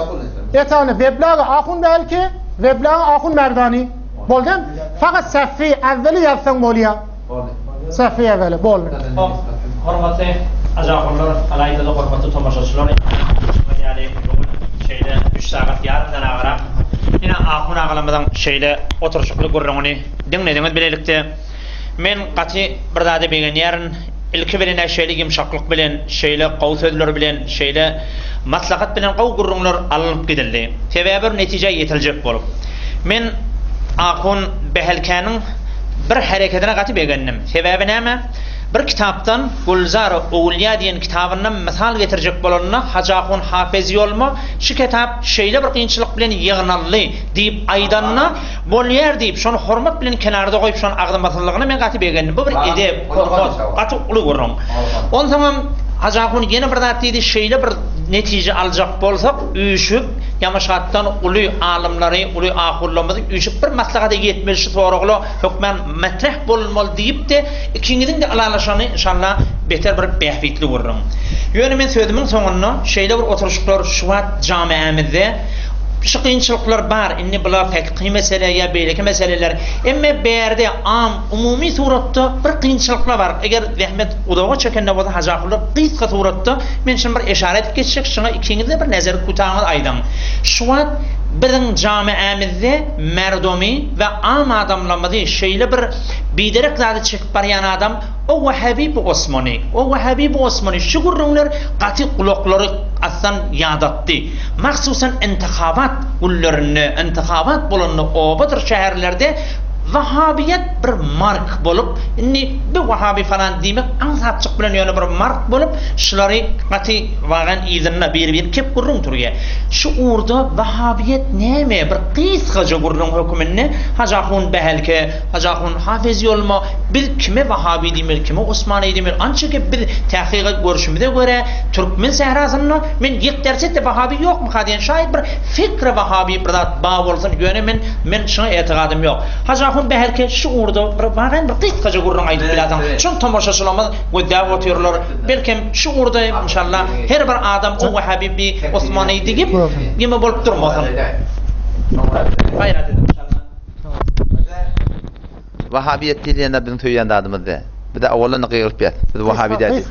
Etanı weblog'a ahun belki weblog'a ahun merdani. Boldum. Fakat seffi evveli yazsan boluyor. Seffi evveli bol. Hormatlı ajaxonlar, alayda da hormatlı tomaşaçılar. Yani şeyde 3 saat yarımdan ağıra. Yine ahun ağalamadan şeyle oturuşuklu gurrunu dinlediniz bilelikte. Men qati bir zade bilgen yarın ilki bilen şeyle yumşaklık bilen, şeyle qav sözler bilen, şeyle maslahat bilen qav gurrunlar alınıp gidildi. Tebabir netice yetilecek bolup. Men ahun behelkanın bir hareketine qati bilgendim. Sebebi näme? Bir kitaptan Gulzar Uliya diyen kitabından misal getirecek bolanına Hacahun Hafiz yolma şu kitap şeyle bir qiyinchilik bilen yığınallı deyip aydanına bol yer deyip şonu hurmat bilen kenarda koyup şonu aqdamasılığını men qati bilgendim. Bu bir edep, qati ulu görürüm. On tamam Hacahun yeni bir zat deydi şeyle bir netice alacak bolsak uyuşup yamaşattan ulu alimleri, ulu ahullamızı uyuşup bir maslahata yetmeli şu soruqlu hükmen metreh bolmalı deyip de ikincinin de alalaşanı inşallah beter bir behfitli vururum. Yönü men sözümün sonuna şeyle bir oturuşuklar şuvat camiamizde şu qiyinchiliklar bar. İnni bular fiqhi meseleler, beyleki meseleler. Emme berde am umumi suratda bir qiyinchiliklar var. Eğer Ahmet Udağa çekende bolsa hajaqlar qiyinqa suratda men şun bir işaret geçecek. Şuna ikinize bir nazar kutağınız aydan. Şuat bizim camiamizde merdumi ve am adamlamızı şeyle bir biderek zaten çıkıp barayan adam o Vahhabi bu Osmani. O Vahhabi bu Osmani. Şu gurrunlar qati kulakları aslan yadattı. Mahsusan intikabat kullarını, intikabat bulanını o badır şehirlerde Vahhabiyet bir mark bolup, inni bir Vahhabi falan demek ansatçık bilen yani bir mark bolup, şuları qati vagan izinna bir kep gurrun turuya. Şu urda Vahhabiyet neme bir qisqaca gurrun hükümünne hajaqun behelke, hajaqun hafiz yolma, bir kime Vahhabi demir, kime Osmani demir. Ança ki bir tahqiqat görüşümüde göre Türkmen sehrasında men yek derset Vahhabi yok mu kadiyen şayet bir fikre Vahhabi bir zat bağ olsun yöne men şuna etiqadım yok. Hajaqun behelke şu urda bir vagan bir qisqaca gurrun aydıp biladan. Şun tamaşaçılamaz ve davet ediyorlar. Belki şu urda inşallah her bir adam o Vahhabi bir Osmani digip yeme bolup durmasın. Gayret edin inşallah. Vahhabiyet dilinde bizim tüyende adımızda. Bir de avvalını qıyırıp bet. Biz Vahhabi derdik.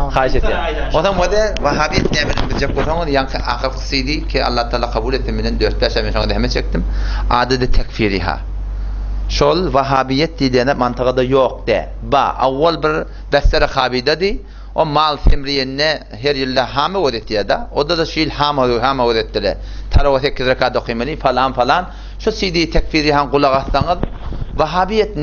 Xahiş etdim. O zaman o da Vahhabiyet nimetini bilecek olsam yankı ahirkısıydı ki Allah Teala kabul etti. Menen 4-5 ay sonra hemen çektim. Adı da tekfiriha. Şol Vahhabiyet dilinde mantıqada yok de. Ba avval bir bestere habidedi. O mal semriyenine her yılda hame öğretti da. O da şiil hame öğrettiler. Taravat 8 rekat okuymalı falan. Şu CD tekfirihan kulak atsanız Vahhabiyet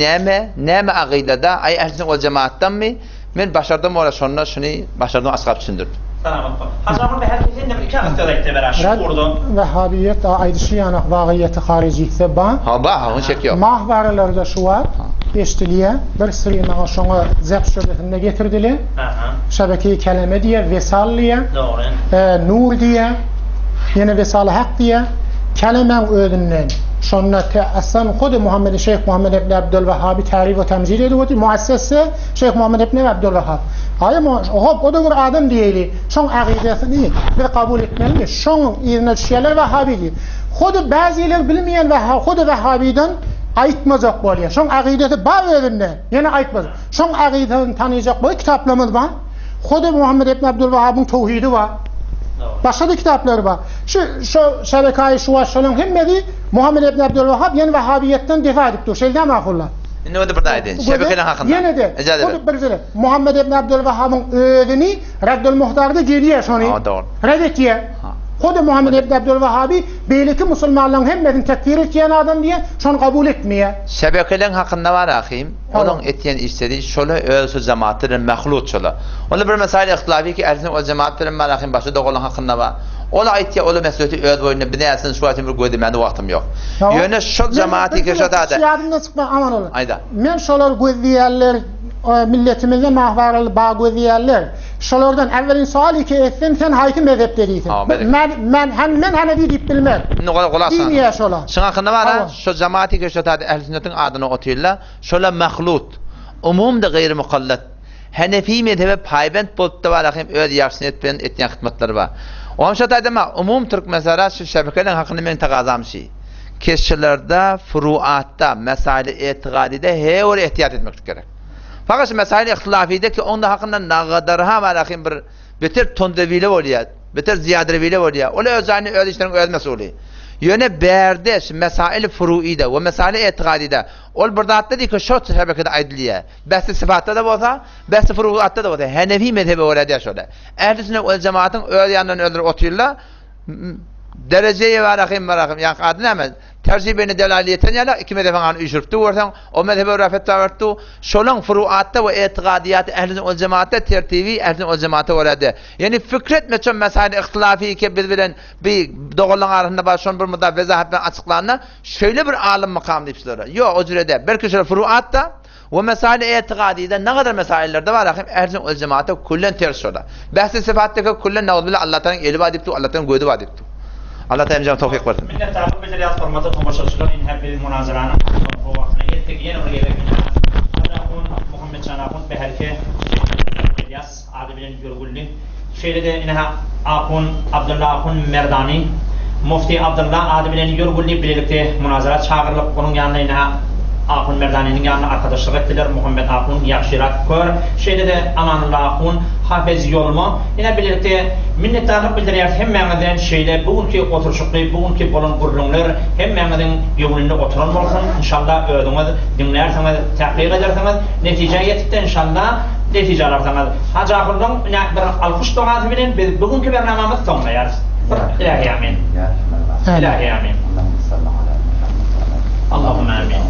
neme aqidada ay ehli ol cemaattan mi? Men başardım ora sonra şunu başardım asgab düşündüm. Tamam. Hajaqun behelke ne bir iki hafta da beraş urdu. Vahhabiyet aydışı yana vaqiyeti hariciyse ba. Ha ba, onu çekiyor. Mahvaralarda şu var. Eştiliye bir sırayına şuna zep şöbetinde getirdiler. Şebeke-i kelime diye, vesal diye, nur diye, yine vesal hak diye, kelimen ödünden. Şonda aslan Kod Muhammed Şeyh Muhammed ibn Abdülvehhab'i tarif ve temsil ediyor. Muassese Şeyh Muhammed ibn Abdülvehhab. Ayım o da bir adam diyeli. Şon aqidesini bir kabul etmeli. Şon yerine şeyler Vehhabi. Kod bazıları bilmeyen Kod Vehhabi'den aytmazak boluyor. Şon aqidesi bar yerinde. Yine aytmaz. Şon aqidesini tanıyacak bu kitaplarımız var. Kod Muhammed ibn Abdülvehhab'ın tevhidi var. Başka da kitapları var. Şu şebekayı şu aşağılan hemmedi Muhammed ibn Abdülvehhab yeni Vehhabiyetten defa edipti. Şeyden mahvollar. Ne o da buradaydı. Şebekelerin hakkında. Yine de. Muhammed ibn Abdülvehhab'ın öğünü Reddül Muhtar'da geliyor şunu. Doğru. Reddetiye. Kod Muhammed ibn Abdülvehhab'i beyleki Müslümanların hemmedin tekfir etkiyen adam diye şunu kabul etmiyor. Şebekelerin hakkında var akıyım. Onun etiyen istediği şöyle ölsü cemaatlerin mehlut şöyle. Onu bir mesele ihtilafi ki ersin o cemaatlerin malakın başı da olan hakkında var. Ola ait ya ola mesuliyeti öğüt boyunca bineyesin şu atın bir gözlemende vaktim yok. Yöne şu cemaati keşfetadı. Şiyadımda çıkma aman olur. Ayda. Men şolar gözleyerler milletimizde mahvaralı bağ gözleyerler. Şolardan evvelin suali ki etsin sen hakim mezhepleriysin. Men Hanefi deyip bilmem. Diniye şolar. Şuna hakkında var ha. Şu cemaati keşfetadı ehl-i sünnetin adını otuyorlar. Şolar mehlut. Umum da gayri mukallat. Hanefi mezhebe paybent bolup da var akıyım öğüt yaxsın ettiyen hizmetleri var. O hamşat aydama umum Türk mesela şu şebekelerin hakkında men taqazam şey. Keşçilerde, furuatta, mesai etiqadide heyor ehtiyat etmek gerek. Fakat mesai ihtilafide ki onun hakkında ne kadar ha var akıyım bir beter tondevile oluyor, beter ziyadrevile oluyor. Ola özani öyle işlerin ölmesi oluyor. Yöne berde mesai furuide ve mesai etiqadide ol burada hatta ki şu şebekede aydiliye. Besi sıfatta da olsa, besi furuatta da olsa. Hanefi mezhebi orada şöyle. Ehl-i sünnet vel cemaatin öyle yandan öldür otuyorlar. Dereceye var akıyım. Yani adını hemen tercih beni delaliyeten yala iki mezhebi anı işirpti ortadan. O mezhebi rafet tavarttı. Şolun furuatta ve etikadiyatı ehl-i sünnet vel cemaatte tertibi ehl-i sünnet vel cemaate orada. Yani fikret meçhum mesai ihtilafi ki biz bilen bir doğulan arasında başon bir müddet vezahetten açıklanına şöyle bir alim makam deyipsiler. Yok o cürede. Belki şöyle furuatta ve mesai etikadide ne kadar mesaillerde var akıyım ehl-i sünnet vel cemaate kullen ters şola. Bahsi sıfattaki kullen neuzbillah Allah'tan eli vadipti, Allah'tan göğdü vadipti. Allah Teala tevfik versin. Millet takip beceriyat formatı tomaşaçılar inhab bir münazarana o vaktine gittik yine oraya geldik. Adakun Muhammed Canakun behelke İlyas adı bilen görgüllü. Şeyde de inha akun Abdullah akun Merdani Mufti Abdullah Adem'in yorgunluğu birlikte münazara çağırılıp onun yanına Ahun Merdani'nin yanına arkadaşlık ettiler. Muhammed Ahun yakşirak kör. Şeyde de Amanullah Ahun Hafez Yolmu. Yine birlikte minnettarlık bildiriyor. Hem mağazadan şeyle bugünkü oturuşuklu, bugünkü bolun gurrunlar hem mağazadan yolunda oturan olsun. İnşallah ödünüz dinlerseniz, takdir ederseniz netice yettikten inşallah netice alarsanız. Hacı Ahun'dan bir alkış doğası bilin. Biz bugünkü bernamamız sonlayarız. İlahi amin. İlahi amin. اللهم آمين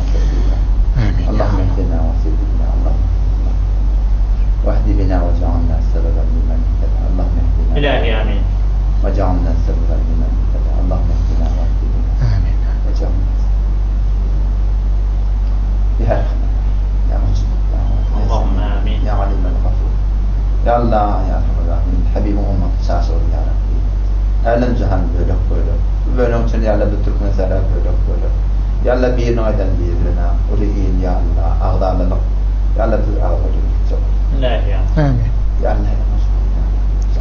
اللهم اهدنا وسددنا واهد بنا وجعلنا سببا لمن اهتدى اللهم اهدنا إلهي آمين وجعلنا سببا لمن اهتدى اللهم اهدنا واهد بنا آمين وجعلنا يا رحمن يا مجيب اللهم آمين يا عليم الغفور يا الله يا ارحم الراحمين حبيب امك ساسور يا ربي أعلم جهان بيرك بيرك بيرك شن يا الله بترك نزارة بيرك بيرك يا الله بيرنا أيضا بيرنا ولين يا الله أغضى لنا يا الله بير أغضى لنا لا يا آمين يا الله يا مجيب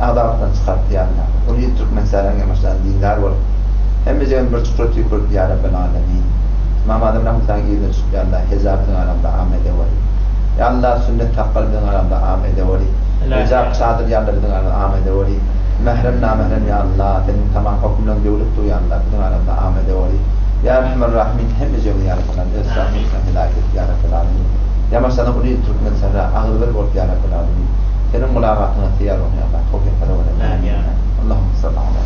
أغضى لنا سخرت يا الله ولين ترك نزارة مثلا دينار ولا هم زين برتقطي كل يا رب العالمين ما ما دمنا متانجي يا الله حزاب لنا رب عامد ولي يا الله سنة تقبل لنا رب عامد ولي حزاب سعد يا الله لنا رب عامد ولي محرمنا محرم يا الله تنم تمام حكم لنا دولته يا الله لنا رب عامد ولي يا ارحم الراحمين هم جميع يا رب العالمين يا رب العالمين يا مثلا اريد ترك من سراء اغلب الوقت يا رب العالمين كان ملاقاتنا يا رب يا الله خوف يا اللهم صل على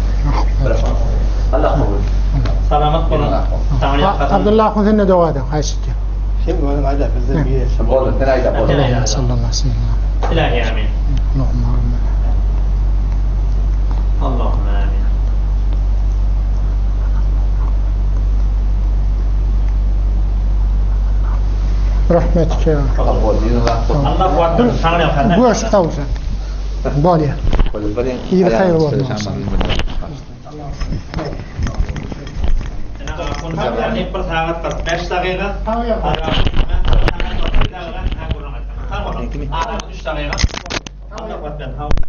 محمد الله قبول سلامت قولون عبد الله خذنا دوادا هاي ستة Şimdi onun adı bizde bir بقول لك انا اللهم صل الله وسلم إلهي آمين اللهم آمين اللهم آمين رحمتك يا رب الله دين الله الله أكبر سامعني وخلنا بوش توزن باليا إيه خير والله ini persahabat 5 dakika. Ada 3 dakika. Allah